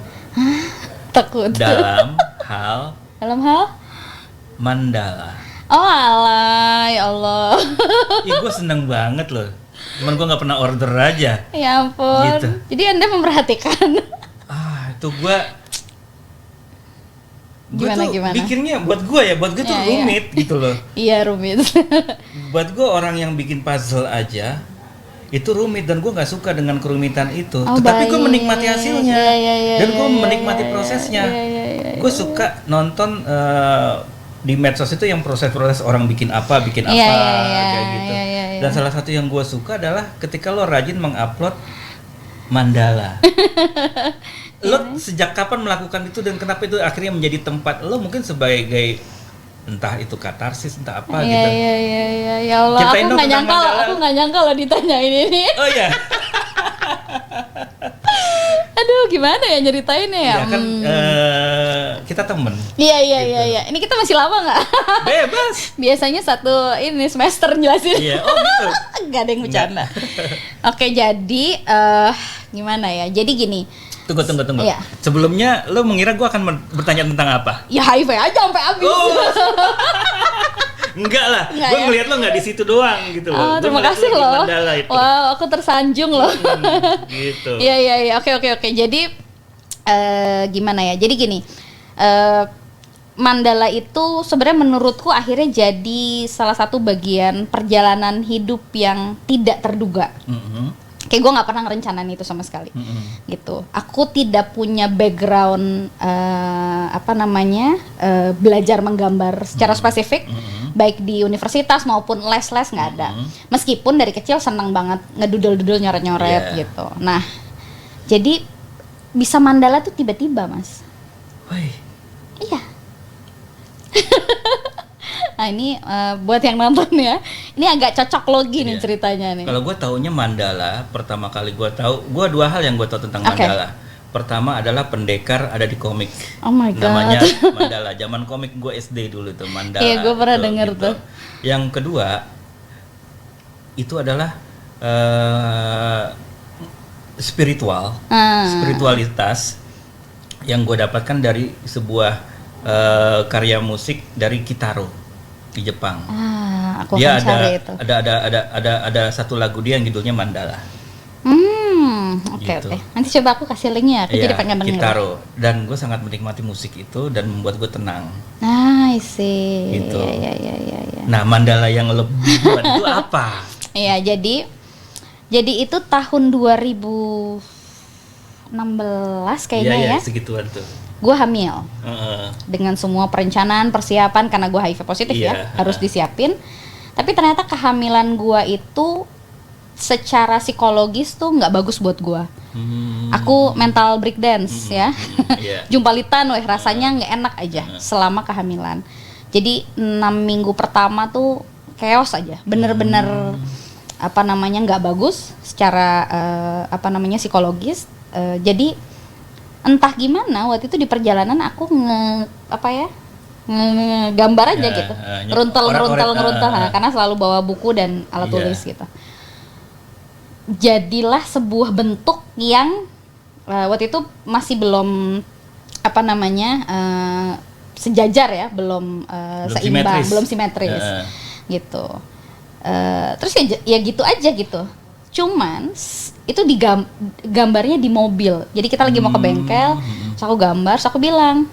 Takut. dalam hal Dalam hal? mandala. Oh alah, ya Allah. Ih, gue seneng banget loh. Cuman gue nggak pernah order aja. Ya ampun. Gitu. Jadi Anda memperhatikan. Itu gue Gimana? bikinnya buat gue tuh rumit gitu loh. Iya rumit. Buat gue orang yang bikin puzzle aja itu rumit dan gue nggak suka dengan kerumitan itu. Tetapi gue menikmati hasilnya dan gue menikmati prosesnya. Gue suka nonton di medsos itu yang proses-proses orang bikin apa kayak gitu. Dan salah satu yang gue suka adalah ketika lo rajin mengupload mandala. Lo sejak kapan melakukan itu dan kenapa itu akhirnya menjadi tempat lo mungkin sebagai entah itu katarsis entah apa gitu. Iya ya Allah, aku nggak nyangka lo ditanyain ini. Oh ya. Aduh, gimana ya nyeritainnya ya? Ya kan kita temen. Iya. Gitu. Ini kita masih lama nggak? Bebas. Biasanya satu ini semester jelasin. Iya, oh gitu. Nggak ada yang bercanda. Oke, jadi gimana ya? Jadi gini. Tunggu. Iya. Sebelumnya lo mengira gue akan bertanya tentang apa? Ya HIV aja sampai habis. Oh. Enggak lah, gue ngeliat lo nggak di situ doang gitu loh. Oh, terima kasih loh. Wow, aku tersanjung loh. Gitu. Iya. Oke. Jadi gimana ya? Jadi gini, mandala itu sebenarnya menurutku akhirnya jadi salah satu bagian perjalanan hidup yang tidak terduga. Kayak gue nggak pernah ngerencanain itu sama sekali, gitu. Aku tidak punya background belajar menggambar secara spesifik, baik di universitas maupun les-les nggak ada. Meskipun dari kecil senang banget ngedudel-dudel nyoret-nyoret gitu. Nah, jadi bisa mandala tuh tiba-tiba, Mas. Woi. Iya. Nah ini buat yang nonton ya, ini agak cocok logi nih ceritanya nih. Kalau gue taunya mandala, pertama kali gue tahu, gue dua hal yang gue tahu tentang mandala. Pertama adalah pendekar ada di komik. Oh my god. Namanya mandala. Zaman komik gue SD dulu tuh mandala. Iya, gue pernah denger gitu. tuh. Yang kedua itu adalah spiritualitas yang gue dapatkan dari sebuah karya musik dari Kitaro di Jepang. Aku dia akan cari itu. Ada satu lagu dia yang judulnya Mandala. Oke. Gitu. Nanti coba aku kasih linknya. Aku jadi pengen denger. Kitaro. Dan gue sangat menikmati musik itu dan membuat gue tenang. I see. Gitu. Iya. Nah, mandala yang lebih buat itu apa? Iya, jadi itu tahun 2016 kayaknya ya. Segituan tuh. Gue hamil dengan semua perencanaan persiapan karena gue HIV positif harus disiapin. Tapi ternyata kehamilan gue itu secara psikologis tuh nggak bagus buat gue. Aku mental breakdance jumpalitan, rasanya nggak enak aja selama kehamilan. Jadi 6 minggu pertama tuh chaos aja, bener-bener nggak bagus secara psikologis. Jadi entah gimana waktu itu di perjalanan aku ngegambar aja gitu, ngeruntel karena selalu bawa buku dan alat tulis gitu. Jadilah sebuah bentuk yang waktu itu masih belum sejajar ya, belum seimbang, belum simetris gitu. Terus ya gitu aja gitu. Cuman itu gambarnya di mobil. Jadi kita lagi mau ke bengkel, terus aku gambar, terus aku bilang,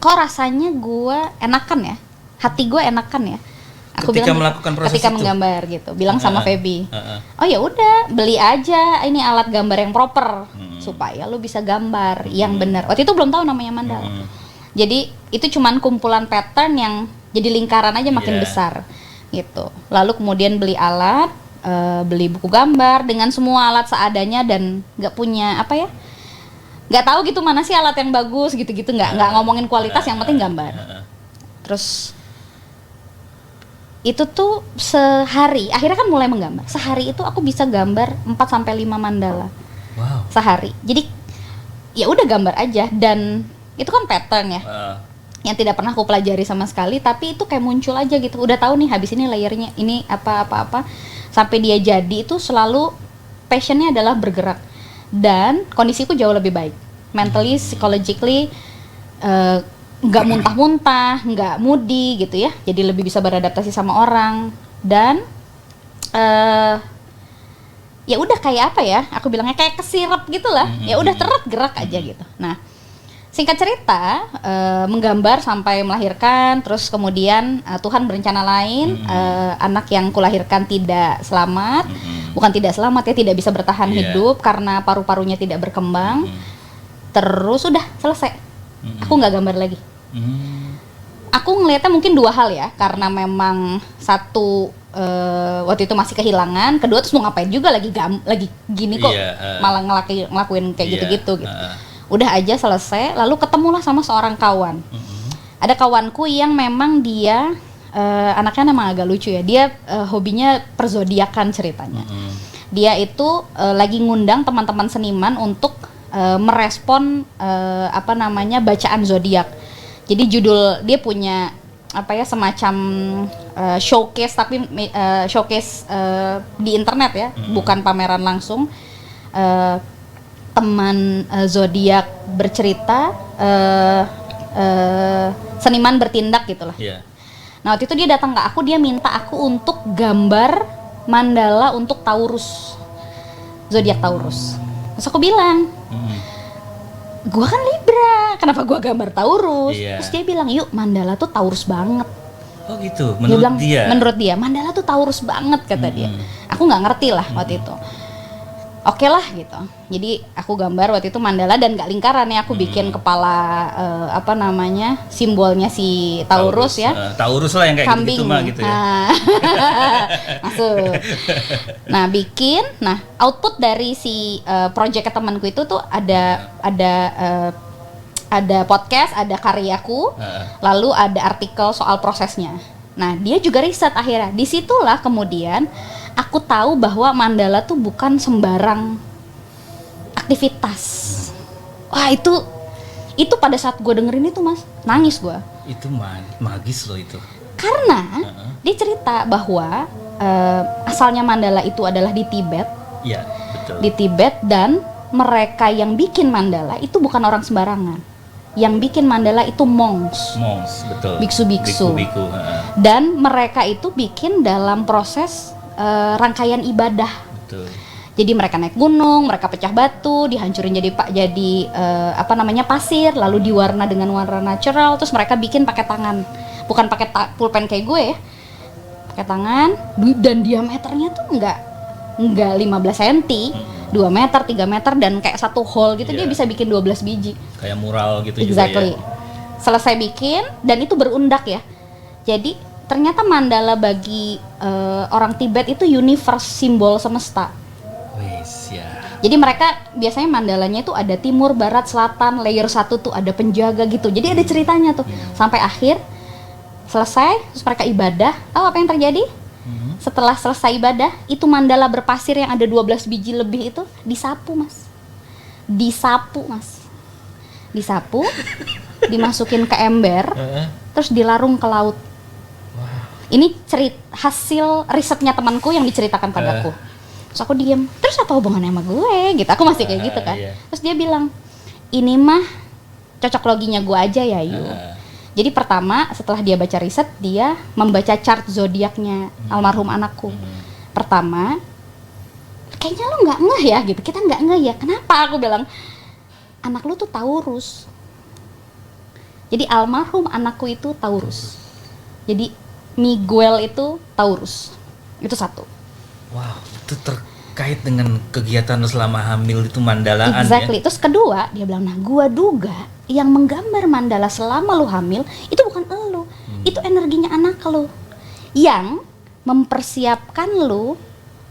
kok rasanya gue enakan ya, hati gue enakan ya. Aku ketika bilang melakukan proses ketika itu. menggambar gitu, bilang sama Feby. Oh ya udah, beli aja ini alat gambar yang proper supaya lu bisa gambar yang benar. Waktu itu belum tahu namanya mandala. Jadi itu cuman kumpulan pattern yang jadi lingkaran aja makin besar gitu. Lalu kemudian beli alat, beli buku gambar dengan semua alat seadanya dan nggak punya nggak tahu gitu mana sih alat yang bagus gitu nggak ngomongin kualitas, yang penting gambar. Terus itu tuh sehari, akhirnya kan mulai menggambar. Sehari itu aku bisa gambar 4-5 mandala. Wow. Sehari. Jadi ya udah gambar aja, dan itu kan pattern ya. Yang tidak pernah aku pelajari sama sekali, tapi itu kayak muncul aja gitu. Udah tahu nih habis ini layernya ini apa sampai dia jadi. Itu selalu passionnya adalah bergerak, dan kondisiku jauh lebih baik mentally, psychologically. nggak muntah-muntah, nggak moody gitu ya. Jadi lebih bisa beradaptasi sama orang dan ya udah kayak apa ya? Aku bilangnya kayak kesirep gitulah. Ya udah teret gerak aja gitu. Nah, singkat cerita, menggambar sampai melahirkan, terus kemudian Tuhan berencana lain, anak yang kulahirkan tidak selamat, bukan tidak selamat ya, tidak bisa bertahan hidup karena paru-parunya tidak berkembang. Terus udah selesai. Aku nggak gambar lagi. Aku ngelihatnya mungkin dua hal ya, karena memang satu waktu itu masih kehilangan, kedua terus mau ngapain juga lagi gini kok, malah ngelakuin kayak gitu-gitu gitu. Udah aja selesai, lalu ketemulah sama seorang kawan. Ada kawanku yang memang dia anaknya memang agak lucu ya. Dia hobinya perzodiakan ceritanya. Dia itu lagi ngundang teman-teman seniman untuk merespon bacaan zodiak. Jadi judul dia punya semacam showcase, tapi showcase di internet ya, bukan pameran langsung. Teman zodiak bercerita, seniman bertindak gitulah. Nah waktu itu dia datang ke aku, dia minta aku untuk gambar mandala untuk Taurus, zodiak Taurus. Terus aku bilang, gua kan Libra, kenapa gua gambar Taurus? Terus dia bilang, yuk mandala tuh Taurus banget. Oh gitu, menurut dia mandala tuh Taurus banget kata dia. Aku nggak ngerti lah waktu itu. Oke lah gitu. Jadi aku gambar waktu itu mandala dan nggak lingkaran ya. Aku bikin kepala simbolnya si Taurus ya. Taurus lah yang kayak kambing. Gitu mah gitu ya. Masuk. Nah bikin. Nah output dari si project temanku itu tuh ada podcast, ada karyaku, lalu ada artikel soal prosesnya. Nah dia juga riset akhirnya. Disitulah kemudian aku tahu bahwa mandala tuh bukan sembarang aktivitas. Wah itu pada saat gue dengerin itu mas, nangis gue. Itu magis loh itu. Karena dia cerita bahwa asalnya mandala itu adalah di Tibet. Iya betul. Di Tibet, dan mereka yang bikin mandala itu bukan orang sembarangan. Yang bikin mandala itu monks, betul. Biksu-biksu. Biku. Dan mereka itu bikin dalam proses rangkaian ibadah. Betul. Jadi mereka naik gunung, mereka pecah batu, dihancurin jadi pasir, lalu diwarna dengan warna natural, terus mereka bikin pakai tangan, bukan pakai pulpen kayak gue ya, pakai tangan, dan diameternya tuh enggak 15 cm, 2 meter, 3 meter, dan kayak satu hole gitu. Dia bisa bikin 12 biji. Kayak mural gitu exactly. Juga ya. Selesai bikin, dan itu berundak ya. Jadi ternyata mandala bagi orang Tibet itu universe, simbol semesta. Jadi mereka biasanya mandalanya itu ada timur, barat, selatan, layer 1 tuh ada penjaga gitu. Jadi ada ceritanya tuh. Sampai akhir selesai, terus mereka ibadah. Tahu apa yang terjadi? Setelah selesai ibadah, itu mandala berpasir yang ada 12 biji lebih itu disapu mas. Disapu, dimasukin ke ember, terus dilarung ke laut. Ini hasil risetnya temanku yang diceritakan padaku. Terus aku diem, terus apa hubungannya sama gue gitu. Aku masih kayak gitu kan. Terus dia bilang, ini mah cocok loginya gue aja ya Yu. Jadi pertama setelah dia baca riset, dia membaca chart zodiaknya almarhum anakku. Pertama, kayaknya lo nggak ngeh ya gitu. Kita nggak ngeh ya. Kenapa? Aku bilang, anak lu tuh Taurus. Jadi almarhum anakku itu Taurus. Jadi Miguel itu Taurus. Itu satu. Wow, itu terkait dengan kegiatan selama hamil itu mandalaan exactly. Ya. Terus kedua, dia bilang, nah gua duga yang menggambar mandala selama lu hamil itu bukan lu. Itu energinya anak lu yang mempersiapkan lu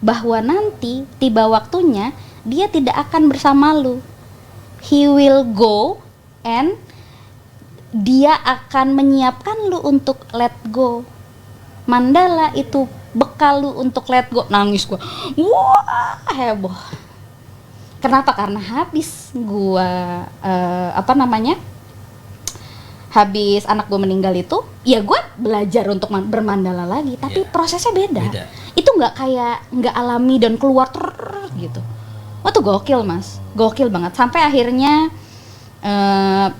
bahwa nanti tiba waktunya dia tidak akan bersama lu. He will go and dia akan menyiapkan lu untuk let go. Mandala itu bekal lu untuk let go. Nangis gua. Wah, heboh. Kenapa? Karena habis gua habis anak gua meninggal itu, ya gua belajar untuk bermandala lagi, tapi prosesnya beda. Itu nggak alami dan keluar gitu. Wah tuh gokil mas, gokil banget. Sampai akhirnya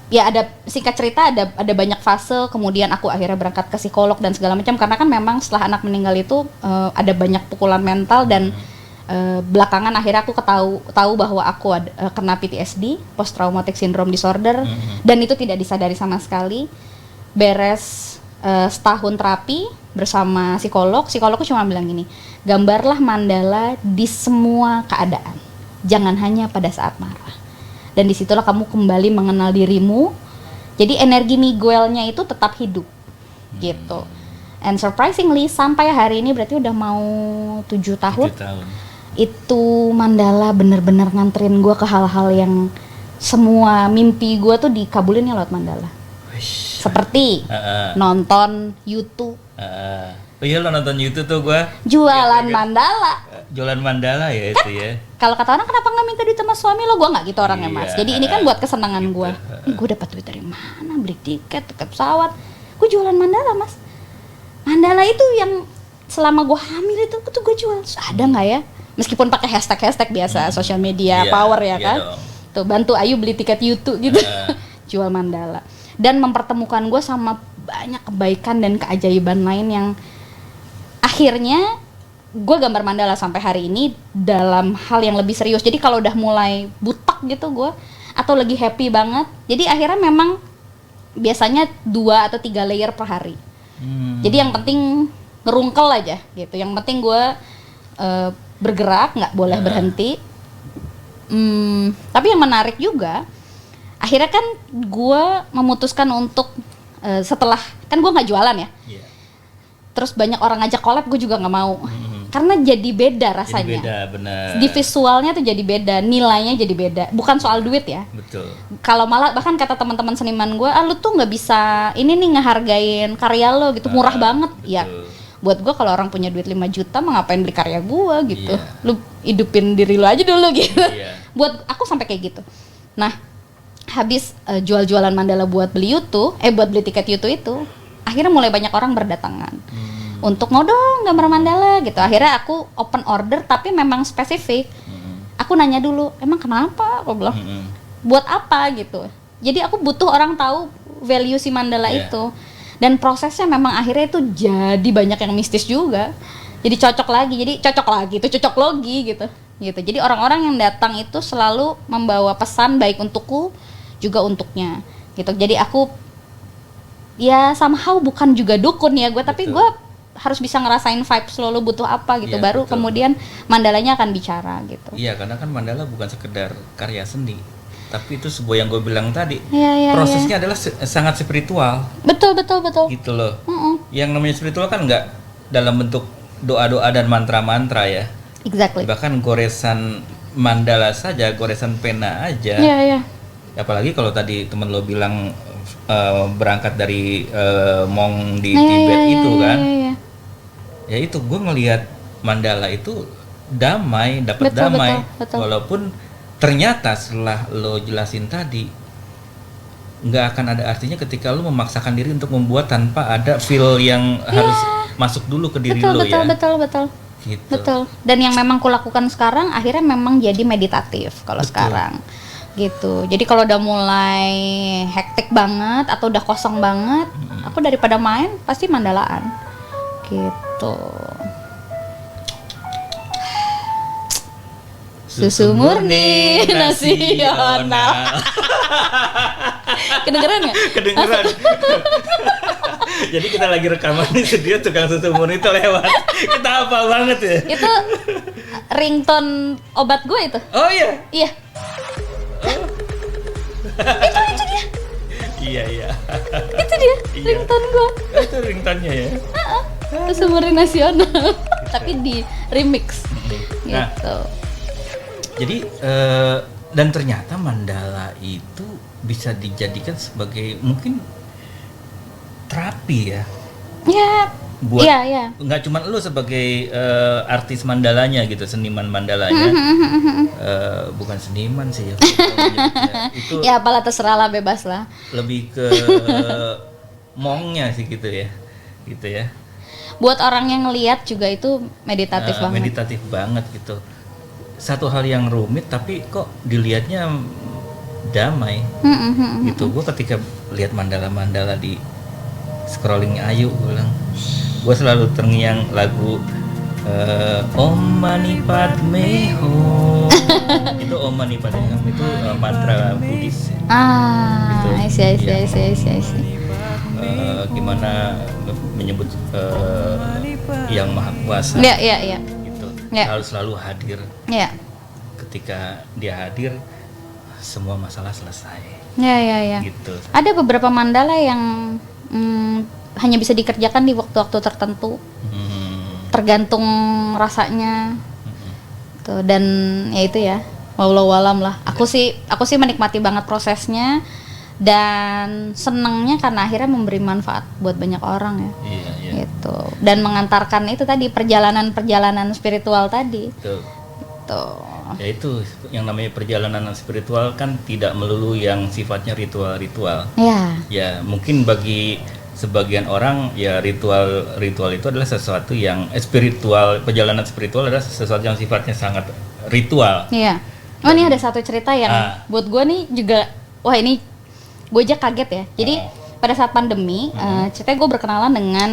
Ya ada, singkat cerita, ada banyak fase. Kemudian aku akhirnya berangkat ke psikolog dan segala macam, karena kan memang setelah anak meninggal itu ada banyak pukulan mental. Dan belakangan akhirnya aku tahu bahwa aku kena PTSD, post traumatic syndrome disorder. Dan itu tidak disadari sama sekali. Beres setahun terapi bersama psikologku cuma bilang gini, gambarlah mandala di semua keadaan, jangan hanya pada saat marah. Dan disitulah kamu kembali mengenal dirimu. Jadi energi Miguelnya itu tetap hidup, gitu. And surprisingly sampai hari ini berarti udah mau 7 tahun. Itu mandala bener-bener nganterin gue ke hal-hal yang semua mimpi gue tuh dikabulin ya lewat mandala. Seperti nonton YouTube. Oh iya, lo nonton YouTube tuh gue jualan mandala. Jualan mandala ya kan, itu ya. Kalau kata orang, kenapa nggak minta duit sama suami lo? Gue nggak gitu orangnya, Mas. Jadi ini kan buat kesenangan gitu. gue. Gue dapat duit dari mana? Beli tiket pesawat. Gue jualan mandala, Mas. Mandala itu yang selama gue hamil itu gue jual. Ada nggak ya? Meskipun pakai hashtag biasa, sosial media power ya kan. Dong. Tuh bantu Ayu beli tiket YouTube gitu. Jual mandala. Dan mempertemukan gue sama banyak kebaikan dan keajaiban lain yang akhirnya gue gambar mandala sampai hari ini dalam hal yang lebih serius. Jadi kalau udah mulai butak gitu gue, atau lagi happy banget, jadi akhirnya memang biasanya 2 atau 3 layer per hari. Jadi yang penting ngerungkel aja gitu. Yang penting gue bergerak, nggak boleh berhenti. Tapi yang menarik juga, akhirnya kan gue memutuskan untuk setelah kan gue nggak jualan ya, terus banyak orang ngajak collab, gue juga nggak mau. Karena jadi beda rasanya. Jadi beda, benar. Di visualnya tuh jadi beda, nilainya jadi beda. Bukan soal duit ya. Betul. Kalau malah bahkan kata teman-teman seniman gue, lu tuh nggak bisa ini nih ngehargain karya lo gitu, murah banget. Ya, buat gue kalau orang punya duit 5 juta mah ngapain beli karya gue gitu. Lu hidupin diri lo aja dulu gitu. Buat aku sampai kayak gitu. Nah, habis jual-jualan mandala buat beli YouTube, buat beli tiket YouTube itu, akhirnya mulai banyak orang berdatangan. Untuk mau dong gambar mandala gitu. Akhirnya aku open order, tapi memang spesifik. Aku nanya dulu, emang kenapa? Aku bilang, buat apa gitu. Jadi aku butuh orang tahu value si mandala itu. Dan prosesnya memang akhirnya itu jadi banyak yang mistis juga. Jadi cocok lagi, itu cocok logi gitu. Jadi orang-orang yang datang itu selalu membawa pesan baik untukku juga untuknya gitu. Jadi aku ya somehow bukan juga dukun ya gue, tapi gue harus bisa ngerasain vibes lo butuh apa gitu, baru kemudian mandalanya akan bicara gitu. Iya, karena kan mandala bukan sekedar karya seni, tapi itu sebuah yang gue bilang tadi, prosesnya adalah sangat spiritual. Betul. Gitu loh. Yang namanya spiritual kan nggak dalam bentuk doa-doa dan mantra-mantra ya. Exactly. Bahkan goresan mandala saja, goresan pena aja. Apalagi kalau tadi temen lo bilang berangkat dari Hmong di Tibet itu kan. Ya itu gue ngelihat mandala itu damai, dapat damai. Betul. Walaupun ternyata setelah lo jelasin tadi nggak akan ada artinya ketika lo memaksakan diri untuk membuat tanpa ada feel yang harus masuk dulu ke diri lo ya. Betul. Gitu. Betul. Dan yang memang kulakukan sekarang akhirnya memang jadi meditatif kalau sekarang. Gitu. Jadi kalau udah mulai hektik banget atau udah kosong banget, aku daripada main pasti mandalaan. Gitu. Susu murni nasional. Kedengeran nggak? Kedengeran. Jadi kita lagi rekaman di studio, tukang susu murni itu lewat. Kita apa banget ya? Itu ringtone obat gue itu. Oh iya? Iya. Itu dia. Iya. Itu dia, ringtone gue. Itu ringtone-nya ya? Susu murni nasional. Tapi di remix. Nah, gitu. Jadi dan ternyata mandala itu bisa dijadikan sebagai mungkin terapi ya. Ya. Buat nggak cuma lu sebagai artis mandalanya gitu, seniman mandalanya. Bukan seniman sih ya. Itu ya apalah, terserah lah, bebas lah. Lebih ke Hmongnya sih gitu ya. Gitu ya. Buat orang yang ngelihat juga itu meditatif banget. Meditatif banget gitu. Satu hal yang rumit tapi kok dilihatnya damai. Gitu. Gue ketika lihat mandala-mandala di scrolling Ayu, gue bilang, gue selalu terngiang lagu Om Mani Padme Hum. Itu Om Mani Padme Hum itu mantra Buddhis. Gitu. I see. Gimana menyebut yang Maha Kuasa. Iya. Gitu. Ya. Selalu hadir. Iya. Ketika dia hadir, semua masalah selesai. Ya. Gitu. Ada beberapa mandala yang hanya bisa dikerjakan di waktu-waktu tertentu. Tergantung rasanya. Tuh, dan ya itu ya. Wallahu alam lah. Aku sih menikmati banget prosesnya dan senangnya karena akhirnya memberi manfaat buat banyak orang ya. Iya. Gitu. Dan mengantarkan itu tadi perjalanan spiritual tadi. Tuh. Ya itu yang namanya perjalanan spiritual kan tidak melulu yang sifatnya ritual-ritual. Ya. Ya, mungkin bagi sebagian orang ya ritual itu adalah sesuatu yang spiritual, perjalanan spiritual adalah sesuatu yang sifatnya sangat ritual. Iya. Oh, ini ada satu cerita yang buat gue nih juga, wah ini gue aja kaget ya. Jadi pada saat pandemi, ceritanya gue berkenalan dengan,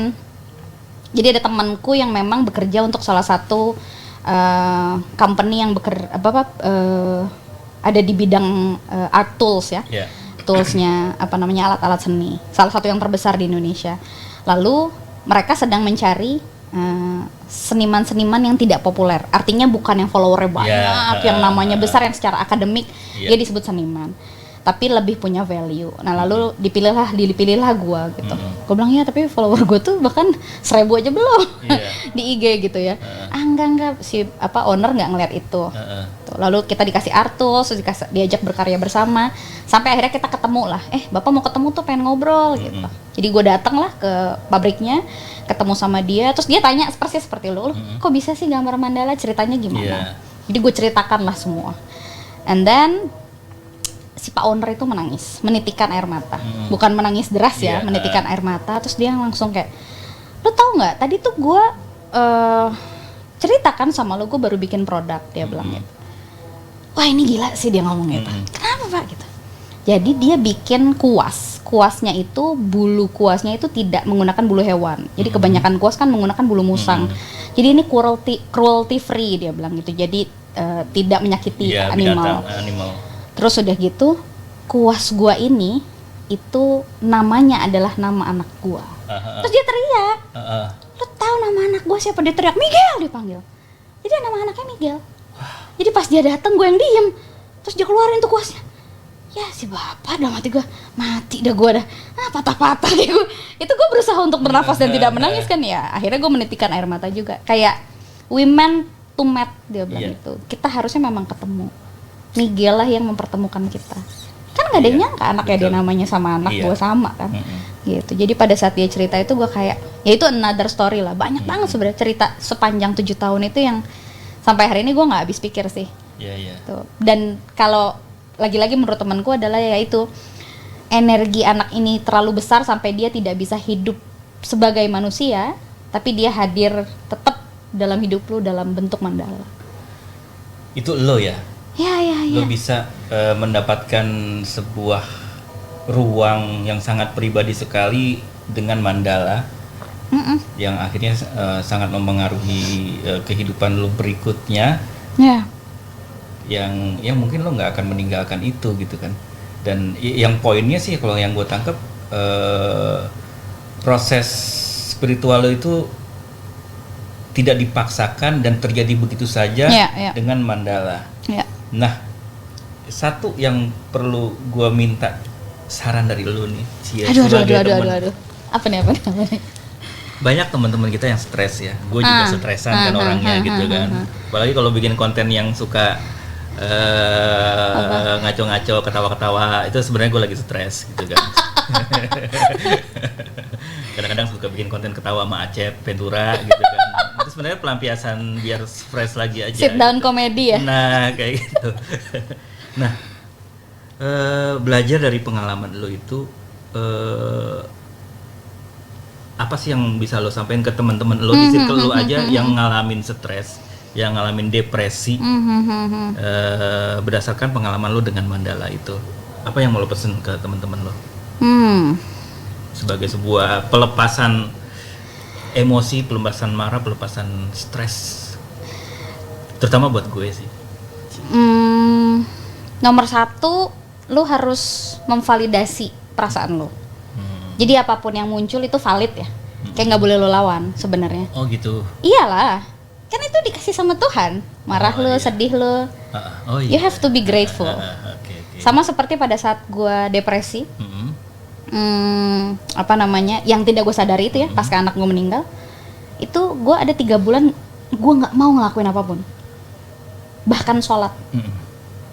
jadi ada temanku yang memang bekerja untuk salah satu company yang ada di bidang art tools ya. Yeah. Toolsnya alat-alat seni, salah satu yang terbesar di Indonesia. Lalu mereka sedang mencari seniman-seniman yang tidak populer, artinya bukan yang followernya banyak, yang namanya besar, yang secara akademik dia disebut seniman, tapi lebih punya value. Nah lalu dipilihlah gue gitu. Gue bilang ya tapi follower gue tuh bahkan 1,000 aja belum di IG gitu ya. Enggak si owner nggak ngeliat itu. Tuh, lalu kita dikasih art tools, diajak berkarya bersama, sampai akhirnya kita ketemu lah. Bapak mau ketemu tuh pengen ngobrol gitu. Jadi gue datang lah ke pabriknya, ketemu sama dia, terus dia tanya persis seperti lo kok bisa sih gambar mandala, ceritanya gimana? Jadi gue ceritakan lah semua. And then si Pak owner itu menangis, menitikan air mata. Bukan menangis deras ya, menitikan air mata. Terus dia langsung kayak, lo tau nggak? Tadi tuh gue ceritakan sama lo, gue baru bikin produk. Dia bilang gitu. Wah ini gila sih dia ngomong gitu. Kenapa Pak gitu? Jadi dia bikin kuasnya itu, bulu kuasnya itu tidak menggunakan bulu hewan. Jadi kebanyakan kuas kan menggunakan bulu musang. Jadi ini cruelty free dia bilang gitu. Jadi tidak menyakiti animal. Terus udah gitu, kuas gua ini itu namanya adalah nama anak gua. Terus dia teriak. Lo tahu nama anak gua siapa? Dia teriak, Miguel dipanggil. Jadi nama anaknya Miguel. Jadi pas dia datang gua yang diem. Terus dia keluarin tuh kuasnya. Ya si bapak dalam hati gua, mati dah gua dah. Patah-patah deh gua. Itu gua berusaha untuk bernafas dan tidak menangis kan ya. Akhirnya gua menitikan air mata juga. Kayak we meant to meet, dia bilang itu. Kita harusnya memang ketemu. Miguel lah yang mempertemukan kita. Kan gak ada yang nyangka anaknya dia namanya sama anak gue sama kan. Gitu. Jadi pada saat dia cerita itu gue kayak, ya itu another story lah. Banyak banget sebenarnya cerita sepanjang 7 tahun itu yang sampai hari ini gue gak habis pikir sih. Tuh. Dan kalau lagi-lagi menurut temanku adalah ya itu, energi anak ini terlalu besar sampai dia tidak bisa hidup sebagai manusia, tapi dia hadir tetap dalam hidup lu dalam bentuk mandala. Itu lo ya? Ya. Lo bisa mendapatkan sebuah ruang yang sangat pribadi sekali dengan mandala, yang akhirnya sangat mempengaruhi kehidupan lo berikutnya. Yang mungkin lo nggak akan meninggalkan itu gitu kan. Dan yang poinnya sih kalau yang gue tangkap, proses spiritual lo itu tidak dipaksakan dan terjadi begitu saja dengan mandala. Nah, satu yang perlu gue minta saran dari lu nih, Aduh. Apa nih? Banyak teman-teman kita yang stres ya. Gue juga stresan kan orangnya gitu kan. Apalagi kalau bikin konten yang suka ngaco-ngaco, ketawa-ketawa, itu sebenarnya gue lagi stres gitu kan. Kadang-kadang suka bikin konten ketawa sama Acep, Ventura gitu kan. Itu sebenarnya pelampiasan biar fresh lagi aja. Sit down komedi ya. Nah kayak gitu. Nah belajar dari pengalaman lo itu, apa sih yang bisa lo sampaikan ke teman-teman lo di circle lo aja yang ngalamin stres, yang ngalamin depresi, berdasarkan pengalaman lo dengan mandala itu? Apa yang mau lo pesen ke teman-teman lo? Sebagai sebuah pelepasan emosi, pelepasan marah, pelepasan stres. Terutama buat gue sih. Nomor 1, lu harus memvalidasi perasaan lu. Jadi apapun yang muncul itu valid ya. Kayak nggak boleh lu lawan sebenarnya. Oh gitu. Iyalah, kan itu dikasih sama Tuhan. Marah lu, sedih lu. You have to be grateful. Okay. Sama seperti pada saat gue depresi. Yang tidak gue sadari itu ya, pasca anak gue meninggal. Itu gue ada 3 bulan gue nggak mau ngelakuin apapun, bahkan sholat.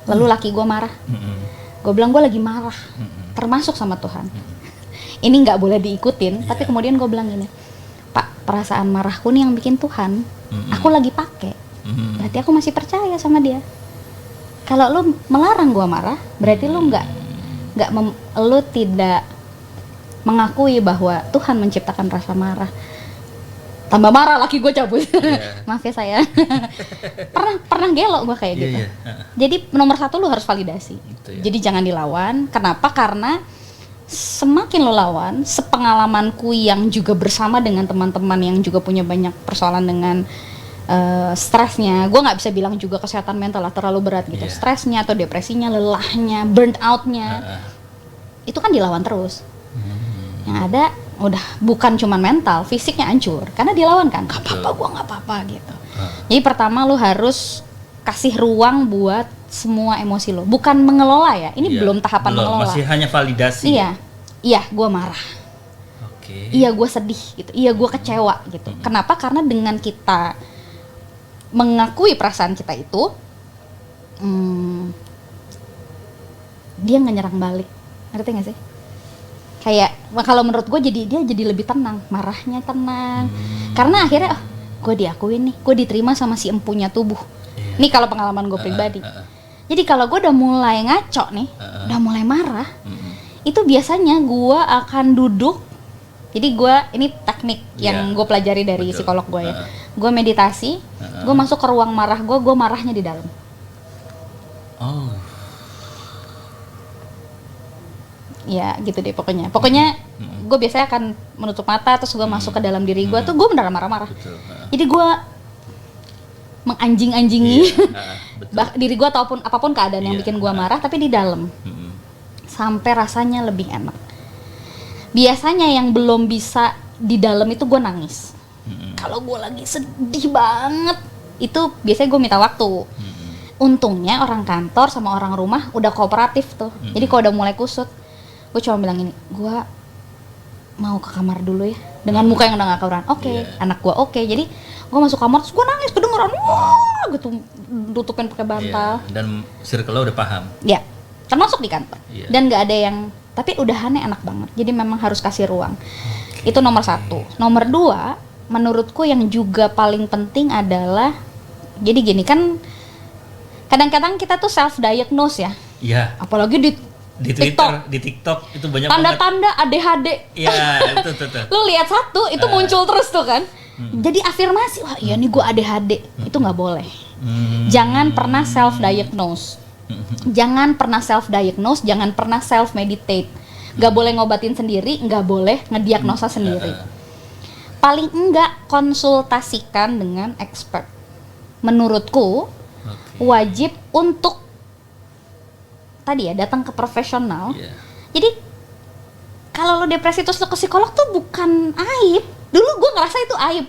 Lalu laki gue marah. Gue bilang gue lagi marah, termasuk sama Tuhan. Ini nggak boleh diikutin. Tapi kemudian gue bilang gini, Pak, perasaan marahku nih yang bikin Tuhan. Aku lagi pakai. Berarti aku masih percaya sama Dia. Kalau lu melarang gue marah, berarti lu lu tidak mengakui bahwa Tuhan menciptakan rasa marah. Tambah marah laki gue cabut. Maaf ya saya. pernah gelok gue kayak gitu. Jadi nomor 1 lu harus validasi. Jadi jangan dilawan. Kenapa? Karena semakin lo lawan, sepengalamanku yang juga bersama dengan teman-teman yang juga punya banyak persoalan dengan stresnya. Gue nggak bisa bilang juga kesehatan mental lah terlalu berat gitu. Stresnya atau depresinya, lelahnya, burnt outnya, itu kan dilawan terus. Yang ada udah bukan cuma mental, fisiknya hancur karena dilawan kan. Gak apa-apa, gue nggak apa-apa gitu. Jadi pertama lo harus kasih ruang buat semua emosi lo, bukan mengelola ya. Ini belum tahapan mengelola. Masih hanya validasi. Iya, gue marah. Iya, gue sedih gitu. Iya, gue kecewa gitu. Kenapa? Karena dengan kita mengakui perasaan kita itu, dia nggak nyerang balik. Ngerti nggak sih? Kayak kalau menurut gue dia jadi lebih tenang, marahnya tenang. Karena akhirnya gue diakuin nih, gue diterima sama si empunya tubuh. Ini kalau pengalaman gue pribadi. Jadi kalau gue udah mulai ngaco nih, udah mulai marah, itu biasanya gue akan duduk. Jadi gue, ini teknik yang gue pelajari dari psikolog gue ya. Gue meditasi, gue masuk ke ruang marah gue marahnya di dalam. Ya gitu deh pokoknya. Gue biasanya akan menutup mata, terus gue masuk ke dalam diri gue tuh gue beneran marah-marah. Jadi gue menganjing-anjingi diri gue ataupun apapun keadaan yang bikin gue marah, tapi di dalam sampai rasanya lebih enak. Biasanya yang belum bisa di dalam itu gue nangis. Kalau gue lagi sedih banget itu biasanya gue minta waktu. Untungnya orang kantor sama orang rumah udah kooperatif tuh. Jadi kalau udah mulai kusut, gue cuma bilang ini, gue mau ke kamar dulu ya, dengan muka yang udah gak kabaran. Anak gue jadi gue masuk kamar terus gue nangis kedengeran wah gitu, tutupin pakai bantal. Dan circle lo udah paham. Ya, termasuk di kantor. Dan nggak ada yang, tapi udahannya enak banget. Jadi memang harus kasih ruang. Itu nomor 1. Nomor 2, menurutku yang juga paling penting adalah, jadi gini kan, kadang-kadang kita tuh self diagnose ya. Iya. Apalagi di TikTok itu banyak tanda-tanda ADHD. Iya, itu. Lu lihat satu itu muncul terus tuh kan. Jadi afirmasi, wah iya nih gue ADHD. Itu nggak boleh. Jangan pernah self diagnose. Jangan pernah self diagnose, jangan pernah self meditate. Nggak boleh ngobatin sendiri, nggak boleh ngediagnosa sendiri. Paling enggak konsultasikan dengan expert. Menurutku wajib untuk tadi ya datang ke profesional. Jadi kalau lo depresi terus lo ke psikolog tuh bukan aib. Dulu gue ngerasa itu aib.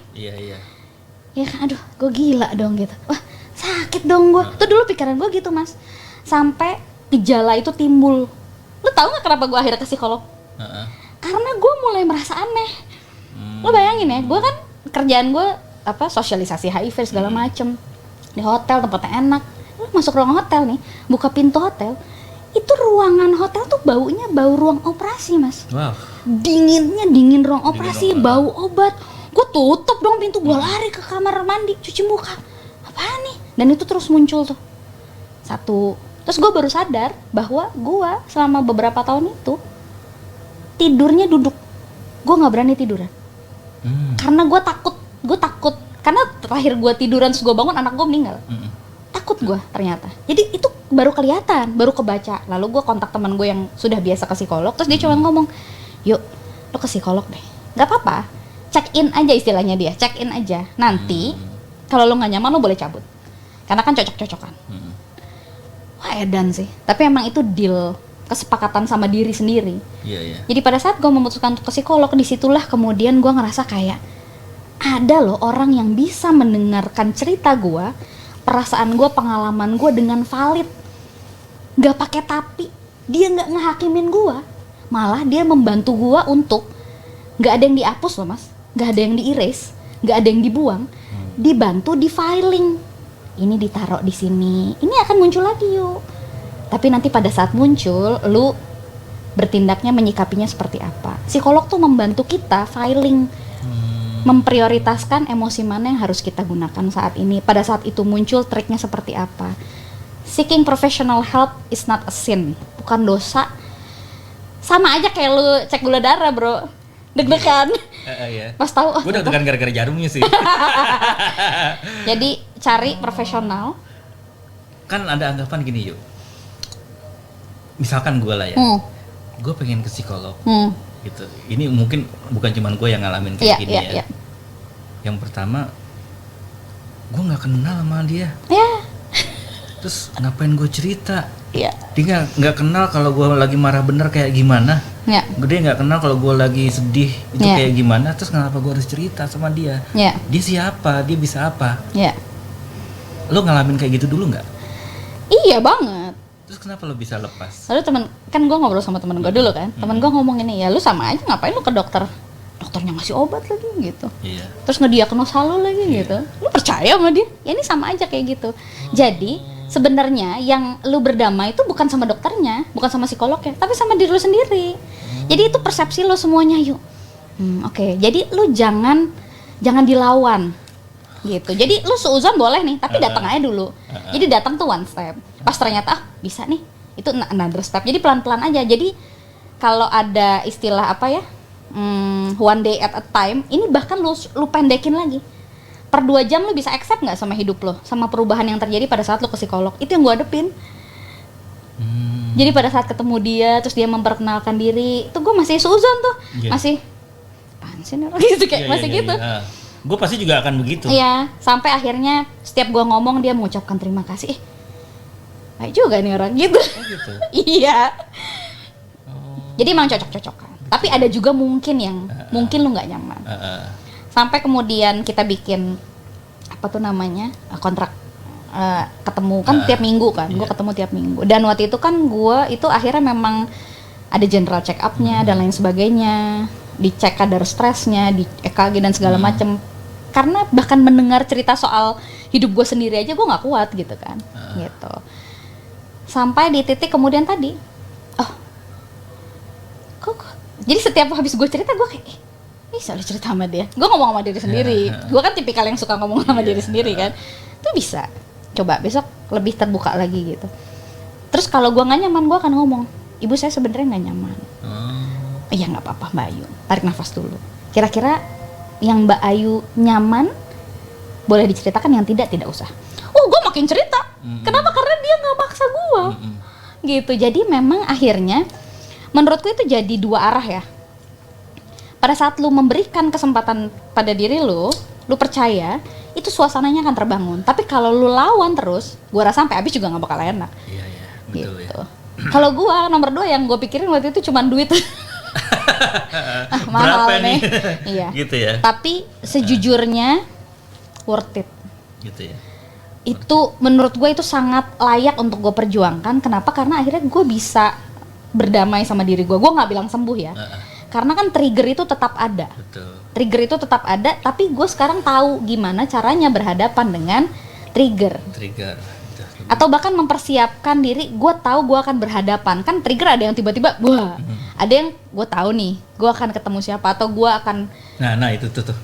Ya kan, aduh gue gila dong gitu. Wah sakit dong gue. Tuh dulu pikiran gue gitu mas. Sampai gejala itu timbul. Lo tau gak kenapa gue akhirnya ke psikolog? Karena gue mulai merasa aneh. Lo bayangin ya, gue kan kerjaan gue sosialisasi HIV segala macem. Di hotel tempatnya enak. Lo masuk ruang hotel nih, buka pintu hotel. Itu ruangan hotel tuh baunya bau ruang operasi mas. Dinginnya dingin ruang operasi, bau obat. Gue tutup dong pintu, gue lari ke kamar mandi, cuci muka. Apaan nih? Dan itu terus muncul tuh. 1. Terus gue baru sadar bahwa gue selama beberapa tahun itu tidurnya duduk. Gue gak berani tiduran. Karena gue takut. Karena terakhir gue tiduran terus gue bangun anak gue meninggal. takut gue ternyata. Jadi itu baru kelihatan, baru kebaca. Lalu gue kontak teman gue yang sudah biasa ke psikolog, terus dia cuma ngomong, yuk lo ke psikolog deh, nggak apa-apa, check in aja istilahnya dia, check in aja. Nanti kalau lo nggak nyaman lo boleh cabut, karena kan cocok-cocokan. Wah edan sih, tapi emang itu deal kesepakatan sama diri sendiri. Jadi pada saat gue memutuskan untuk ke psikolog, disitulah kemudian gue ngerasa kayak ada loh orang yang bisa mendengarkan cerita gue, perasaan gue, pengalaman gue dengan valid, nggak pakai tapi. Dia nggak ngehakimin gue, malah dia membantu gue untuk nggak ada yang dihapus loh mas, nggak ada yang di-erase, nggak ada yang dibuang, dibantu di filing. Ini ditaruh di sini, ini akan muncul lagi yuk. Tapi nanti pada saat muncul, lu bertindaknya menyikapinya seperti apa. Psikolog tuh membantu kita filing, memprioritaskan emosi mana yang harus kita gunakan saat ini. Pada saat itu muncul, triknya seperti apa. Seeking professional help is not a sin, bukan dosa. Sama aja kayak lu cek gula darah bro, deg-degan. Pas tahu, gue deg-degan gara-gara jarumnya sih. Jadi cari profesional. Kan ada anggapan gini yuk, misalkan gue lah ya, gue pengen ke psikolog, gitu. Ini mungkin bukan cuma gue yang ngalamin kayak gini ya. Yang pertama, gue nggak kenal sama dia. Terus ngapain gue cerita? Dia nggak kenal kalau gue lagi marah bener kayak gimana. Dia nggak kenal kalau gue lagi sedih itu kayak gimana. Terus kenapa gue harus cerita sama dia? Dia siapa? Dia bisa apa? Lo ngalamin kayak gitu dulu nggak? Iya banget. Terus kenapa lo bisa lepas? Lalu kan gue ngobrol sama temen gue dulu kan. Temen gue ngomong ini, ya lu sama aja ngapain lu ke dokter? Dokternya ngasih obat lagi gitu. Terus ngediagnosa lu lagi gitu. Lu percaya sama dia? Ya ini sama aja kayak gitu. Jadi sebenarnya yang lu berdamai itu bukan sama dokternya, bukan sama psikolognya, tapi sama diri lu sendiri. Jadi itu persepsi lu semuanya yuk. Oke. Jadi lu jangan dilawan gitu. Jadi lu seuzon boleh nih, tapi datang aja dulu. Jadi datang tuh one step. Pas ternyata bisa nih, itu another step. Jadi pelan-pelan aja. Jadi kalau ada istilah apa ya, one day at a time, ini bahkan lu pendekin lagi. Per 2 jam lu bisa accept nggak sama hidup lo, sama perubahan yang terjadi pada saat lu ke psikolog. Itu yang gue hadepin. Jadi pada saat ketemu dia, terus dia memperkenalkan diri, itu gue masih seuzon tuh, masih apaan sih nih gitu kayak masih gitu. Gue pasti juga akan begitu. Iya, sampai akhirnya setiap gue ngomong dia mengucapkan terima kasih. Baik juga nih orang gitu. Gitu. Iya. Jadi emang cocok-cocokan. Tapi ada juga mungkin yang mungkin lu nggak nyaman. Sampai kemudian kita bikin apa tuh namanya kontrak ketemu kan tiap minggu kan. Gue ketemu tiap minggu. Dan waktu itu kan gue itu akhirnya memang ada general check up-nya dan lain sebagainya. Dicek kadar stresnya, di EKG dan segala macem. Karena bahkan mendengar cerita soal hidup gue sendiri aja gue nggak kuat gitu kan, gitu. Sampai di titik kemudian tadi, kok jadi setiap habis gue cerita gue kayak, bisa lu cerita sama dia. Gue ngomong sama diri sendiri. Gue kan tipikal yang suka ngomong sama diri sendiri kan. Itu bisa. Coba besok lebih terbuka lagi gitu. Terus kalau gue nggak nyaman, gue akan ngomong, ibu saya sebenarnya nggak nyaman. Iya nggak apa-apa Mbak Ayu. Tarik nafas dulu. Kira-kira yang Mbak Ayu nyaman boleh diceritakan, yang tidak usah. Gue makin cerita. Kenapa? Karena dia nggak maksa gue. Gitu. Jadi memang akhirnya menurutku itu jadi 2 arah ya. Pada saat lu memberikan kesempatan pada diri lu percaya, itu suasananya akan terbangun. Tapi kalau lu lawan terus, gua rasa sampai habis juga nggak bakal enak. Iya, betul gitu. Ya. Kalau gua nomor 2 yang gua pikirin waktu itu cuma duit. Mahal berapa nih? Iya. Gitu ya. Tapi sejujurnya worth it. Gitu ya. Itu menurut gue itu sangat layak untuk gue perjuangkan. Kenapa? Karena akhirnya gue bisa berdamai sama diri gue. Gue nggak bilang sembuh ya. Karena kan trigger itu tetap ada. Betul. Trigger itu tetap ada, tapi gue sekarang tahu gimana caranya berhadapan dengan trigger. Atau bahkan mempersiapkan diri, gue tahu gue akan berhadapan. Kan trigger ada yang tiba-tiba, wah, ada yang gue tahu nih, gue akan ketemu siapa, atau gue akan. Nah itu tuh.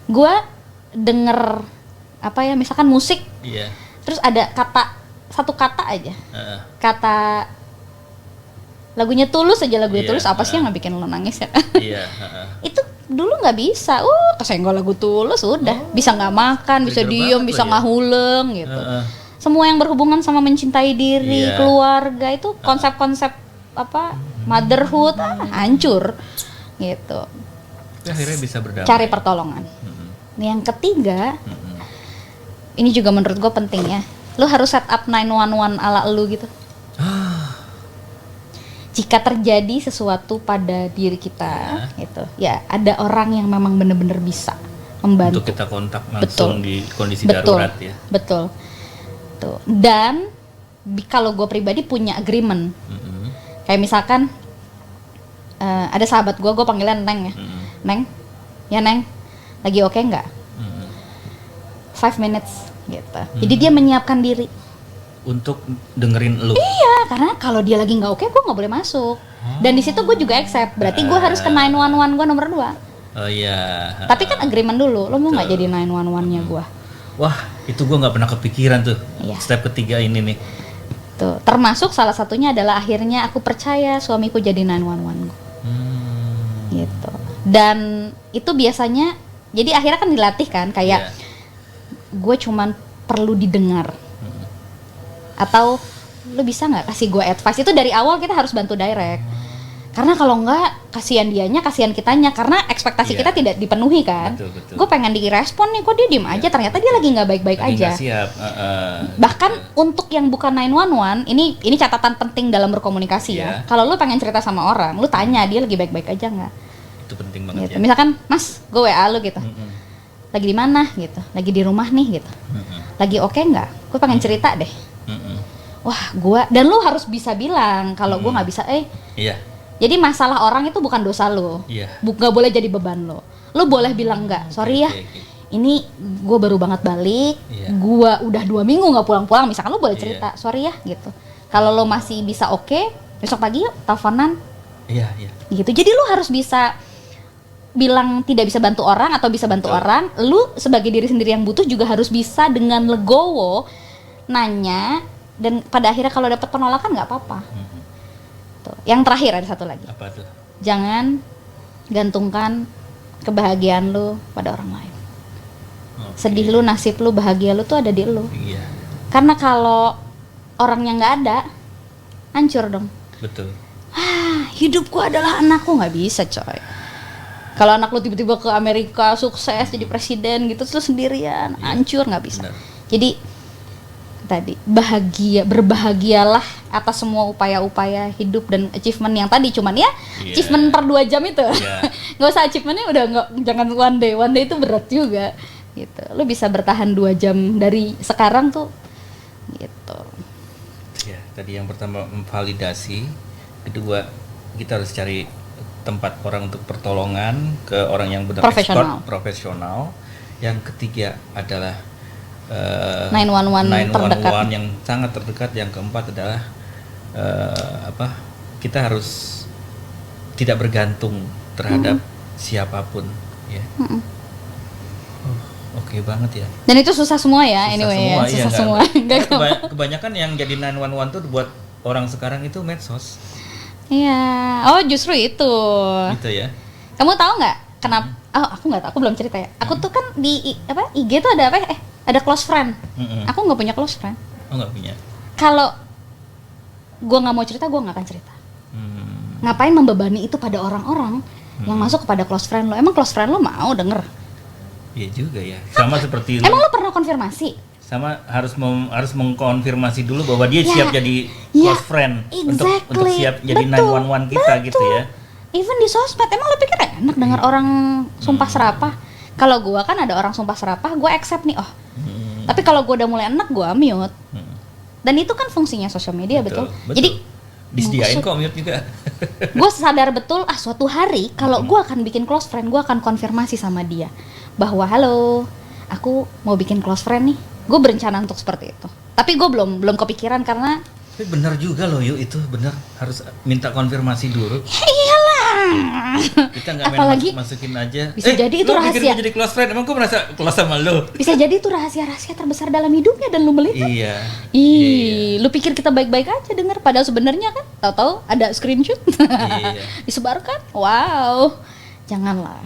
Gue denger apa ya, misalkan musik, terus ada satu kata aja, kata lagunya Tulus aja, lagunya Tulus apa sih yang bikin lo nangis ya? Itu dulu nggak bisa. Kesenggol lagu Tulus udah bisa nggak makan, bisa diem, bisa nggak huleng gitu. Semua yang berhubungan sama mencintai diri, keluarga itu konsep-konsep motherhood hancur gitu. Akhirnya bisa berdamai. Cari pertolongan. Yang ketiga, ini juga menurut gue penting ya. Lu harus set up 911 ala lu gitu. Jika terjadi sesuatu pada diri kita, gitu, ya ada orang yang memang benar-benar bisa membantu. Untuk kita kontak langsung di kondisi darurat ya. Betul. Tuh. Dan kalau gue pribadi punya agreement. Kayak misalkan ada sahabat gue panggilnya Neng ya. Neng, ya Neng, lagi oke nggak? 5 minutes gitu. Jadi dia menyiapkan diri untuk dengerin lu. Iya, karena kalau dia lagi nggak oke, gue nggak boleh masuk. Dan di situ gue juga accept. Berarti gue harus ke 911 gue nomor 2. Oh iya. Tapi kan agreement dulu. Lo mau nggak jadi 911-nya gue? Wah, itu gue nggak pernah kepikiran tuh. Iya. Step ketiga ini nih. Tuh, termasuk salah satunya adalah akhirnya aku percaya suamiku jadi 911 gue. Gitu. Dan itu biasanya, jadi akhirnya kan dilatih kan, kayak gue cuman perlu didengar. Atau lu bisa nggak kasih gue advice? Itu dari awal kita harus bantu direct. Karena kalau nggak, kasihan dianya, kasihan kitanya. Karena ekspektasi kita tidak dipenuhi kan. Gue pengen direspon nih, kok dia diem aja. Ternyata dia lagi nggak baik-baik aja. Gak siap. Bahkan untuk yang bukan 911, ini catatan penting dalam berkomunikasi ya. Kalau lu pengen cerita sama orang, lu tanya dia lagi baik-baik aja nggak? Itu penting banget gitu. ya. Misalkan, Mas, gue WA lu gitu. Lagi di mana gitu? Lagi di rumah nih gitu. Lagi oke nggak? Gue pengen cerita deh. Wah, dan lu harus bisa bilang kalau gue nggak bisa. Iya. Jadi masalah orang itu bukan dosa lo. Gak boleh jadi beban lo. Lo boleh bilang nggak. Sorry ya. Ini gue baru banget balik. Gue udah 2 minggu nggak pulang-pulang. Misalkan lo boleh cerita. Sorry ya gitu. Kalau lo masih bisa oke, besok pagi yuk teleponan. Iya. Gitu. Jadi lo harus bisa bilang tidak bisa bantu orang atau bisa bantu orang. Lu sebagai diri sendiri yang butuh juga harus bisa dengan legowo nanya, dan pada akhirnya kalau dapat penolakan nggak apa-apa. Tuh. Yang terakhir ada satu lagi. Apa tuh? Jangan gantungkan kebahagiaan lu pada orang lain. Sedih lu, nasib lu, bahagia lu tuh ada di lu. Iya. Karena kalau orangnya nggak ada, hancur dong. Betul. Hidupku adalah anakku, nggak bisa coy. Kalau anak lu tiba-tiba ke Amerika sukses jadi presiden gitu terus sendirian, hancur, nggak bisa. Benar. Jadi tadi berbahagialah atas semua upaya-upaya hidup dan achievement yang tadi cuman achievement per 2 jam itu. Nggak usah achievementnya jangan one day itu berat juga gitu. Lu bisa bertahan 2 jam dari sekarang tuh gitu. Ya, tadi yang pertama memvalidasi, kedua kita harus cari tempat orang untuk pertolongan ke orang yang benar profesional. Yang ketiga adalah 911 terdekat yang sangat terdekat. Yang keempat adalah kita harus tidak bergantung terhadap siapapun ya. Oke banget ya. Dan itu susah semua ya, susah semua. Kebanyakan yang jadi 911 tuh buat orang sekarang itu medsos. Iya. Oh, justru itu. Gitu ya. Kamu tahu nggak kenapa? Aku nggak tahu. Aku belum cerita ya. Aku tuh kan di IG tuh ada ada close friend. Aku nggak punya close friend. Oh, nggak punya. Kalau gue nggak mau cerita, gue nggak akan cerita. Ngapain membebani itu pada orang-orang yang masuk kepada close friend lo? Emang close friend lo mau denger? Iya juga ya. Sama seperti Emang lo pernah konfirmasi? Sama harus mengkonfirmasi dulu bahwa dia siap jadi close friend untuk siap jadi 911 kita. Gitu ya. Even di sosmed, emang lo pikir enak denger orang sumpah serapah? Kalau gue kan ada orang sumpah serapah, gue accept nih. Tapi kalau gue udah mulai enak, gue mute. Dan itu kan fungsinya sosial media, betul. Jadi disediain kok mute juga. Gue sadar betul, suatu hari kalau gue akan bikin close friend, gue akan konfirmasi sama dia bahwa halo, aku mau bikin close friend nih. Gue berencana untuk seperti itu. Tapi gue belum kepikiran karena. Tapi benar juga loh, itu benar harus minta konfirmasi dulu. Iyalah. Kita nggak main masukin aja. Bisa jadi itu rahasia. Gue jadi close friend, emang gue merasa close sama lo. Bisa jadi itu rahasia terbesar dalam hidupnya dan lu melihat. Iya. Lu pikir kita baik-baik aja denger, padahal sebenarnya kan tahu-tahu ada screenshot. Disebarkan. Wow. Janganlah.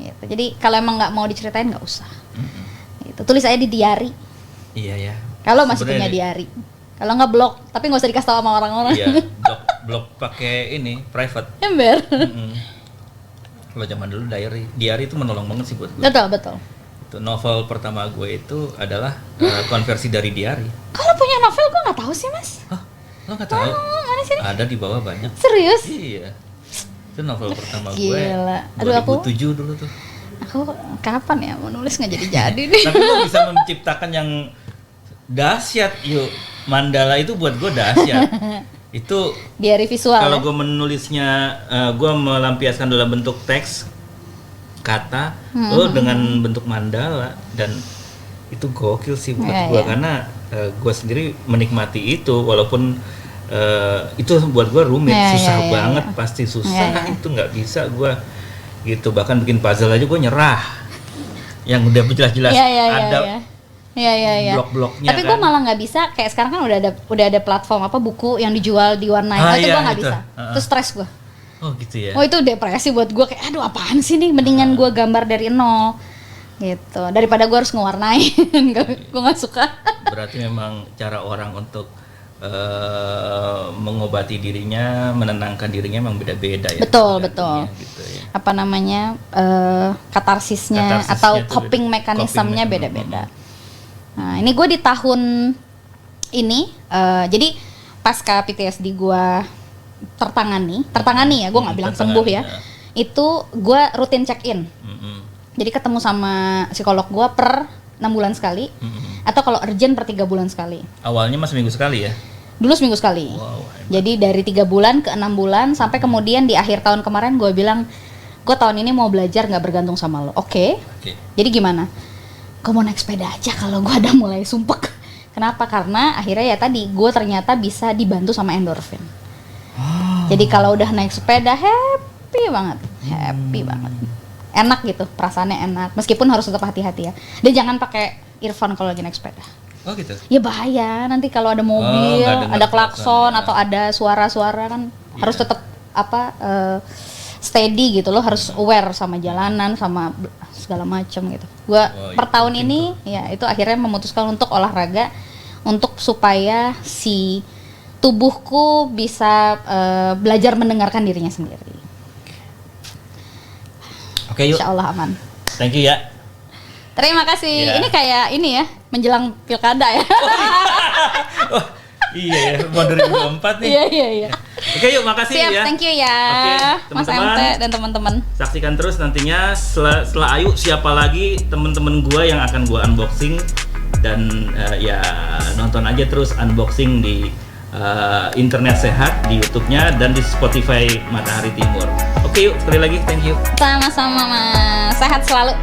Gitu. Jadi kalau emang nggak mau diceritain nggak usah. Gitu. Tulis aja di diary. Iya ya. Kalau masih punya diary. Kalau nggak blok, tapi nggak usah dikasih tahu sama orang-orang. Iya, blok pakai ini private. Ember. Kalau zaman dulu diary itu menolong banget sih buat gue. Betul. Itu novel pertama gue itu adalah konversi dari diary. Kalau punya novel gue nggak tahu sih mas. Hah? Lo nggak tahu? Mana sih? Ada di bawah banyak. Serius? Iya. Itu novel pertama Gila. gue. Aduh, 2007 dulu tuh. Aku kapan ya mau nulis nggak jadi nih. Tapi lo bisa menciptakan yang dahsyat yuk. Mandala itu buat gue dahsyat. Itu diary visual. Kalau ya? gue menulisnya, gue melampiaskan dalam bentuk teks, kata, lo dengan bentuk mandala, dan itu gokil sih buat gue karena gue sendiri menikmati itu walaupun itu buat gue rumit, susah banget, pasti susah, itu nggak bisa gue gitu, bahkan bikin puzzle aja gue nyerah, yang udah jelas-jelas ada. Iya. Blok-bloknya. Tapi gue malah nggak bisa. Kayak sekarang kan udah ada platform apa buku yang dijual diwarnain. Itu gue nggak bisa. Terus stres gue. Oh gitu ya. Oh itu depresi buat gue. Kayak aduh apaan sih nih. Mendingan gue gambar dari nol. Gitu. Daripada gue harus ngewarnain. Gue nggak suka. Berarti memang cara orang untuk mengobati dirinya, menenangkan dirinya memang beda-beda ya. Betul. Gitu ya. Apa namanya katarsisnya atau coping mekanismenya beda-beda. Nah ini gue di tahun ini jadi pasca PTSD gue tertangani ya, gue nggak bilang sembuh ya. Itu gue rutin check in. Jadi ketemu sama psikolog gue per 6 bulan sekali, atau kalau urgent per 3 bulan sekali. Awalnya mas seminggu sekali ya? Dulu seminggu sekali. Wow, jadi dari 3 bulan ke 6 bulan sampai kemudian di akhir tahun kemarin gue bilang gue tahun ini mau belajar nggak bergantung sama lo. Oke. Jadi gimana? Gue mau naik sepeda aja kalau gue udah mulai sumpek. Kenapa? Karena akhirnya ya tadi gue ternyata bisa dibantu sama endorfin. Jadi kalau udah naik sepeda happy banget. Enak gitu, perasaannya enak. Meskipun harus tetap hati-hati ya. Dan jangan pakai earphone kalau lagi naik sepeda. Oh gitu? Ya bahaya, nanti kalau ada mobil, ada klakson atau ada suara-suara kan harus tetap steady gitu, lo harus aware sama jalanan, sama segala macam gitu. Gua per tahun ini ya itu akhirnya memutuskan untuk olahraga untuk supaya si tubuhku bisa belajar mendengarkan dirinya sendiri. Oke, yuk. Insyaallah aman. Thank you ya. Terima kasih. Ini kayak ini ya, menjelang pilkada ya. Oh, iya ya, mau 2024 nih. Iya. Oke, yuk, makasih. Siap, ya. Thank you ya. Oke, Mas MT dan teman-teman. Saksikan terus nantinya setelah Ayu siapa lagi teman-teman gua yang akan gua unboxing, dan ya nonton aja terus unboxing di Internet Sehat di YouTube-nya dan di Spotify Matahari Timur. Oke, yuk, sekali lagi thank you. Sama-sama Mas. Sehat selalu.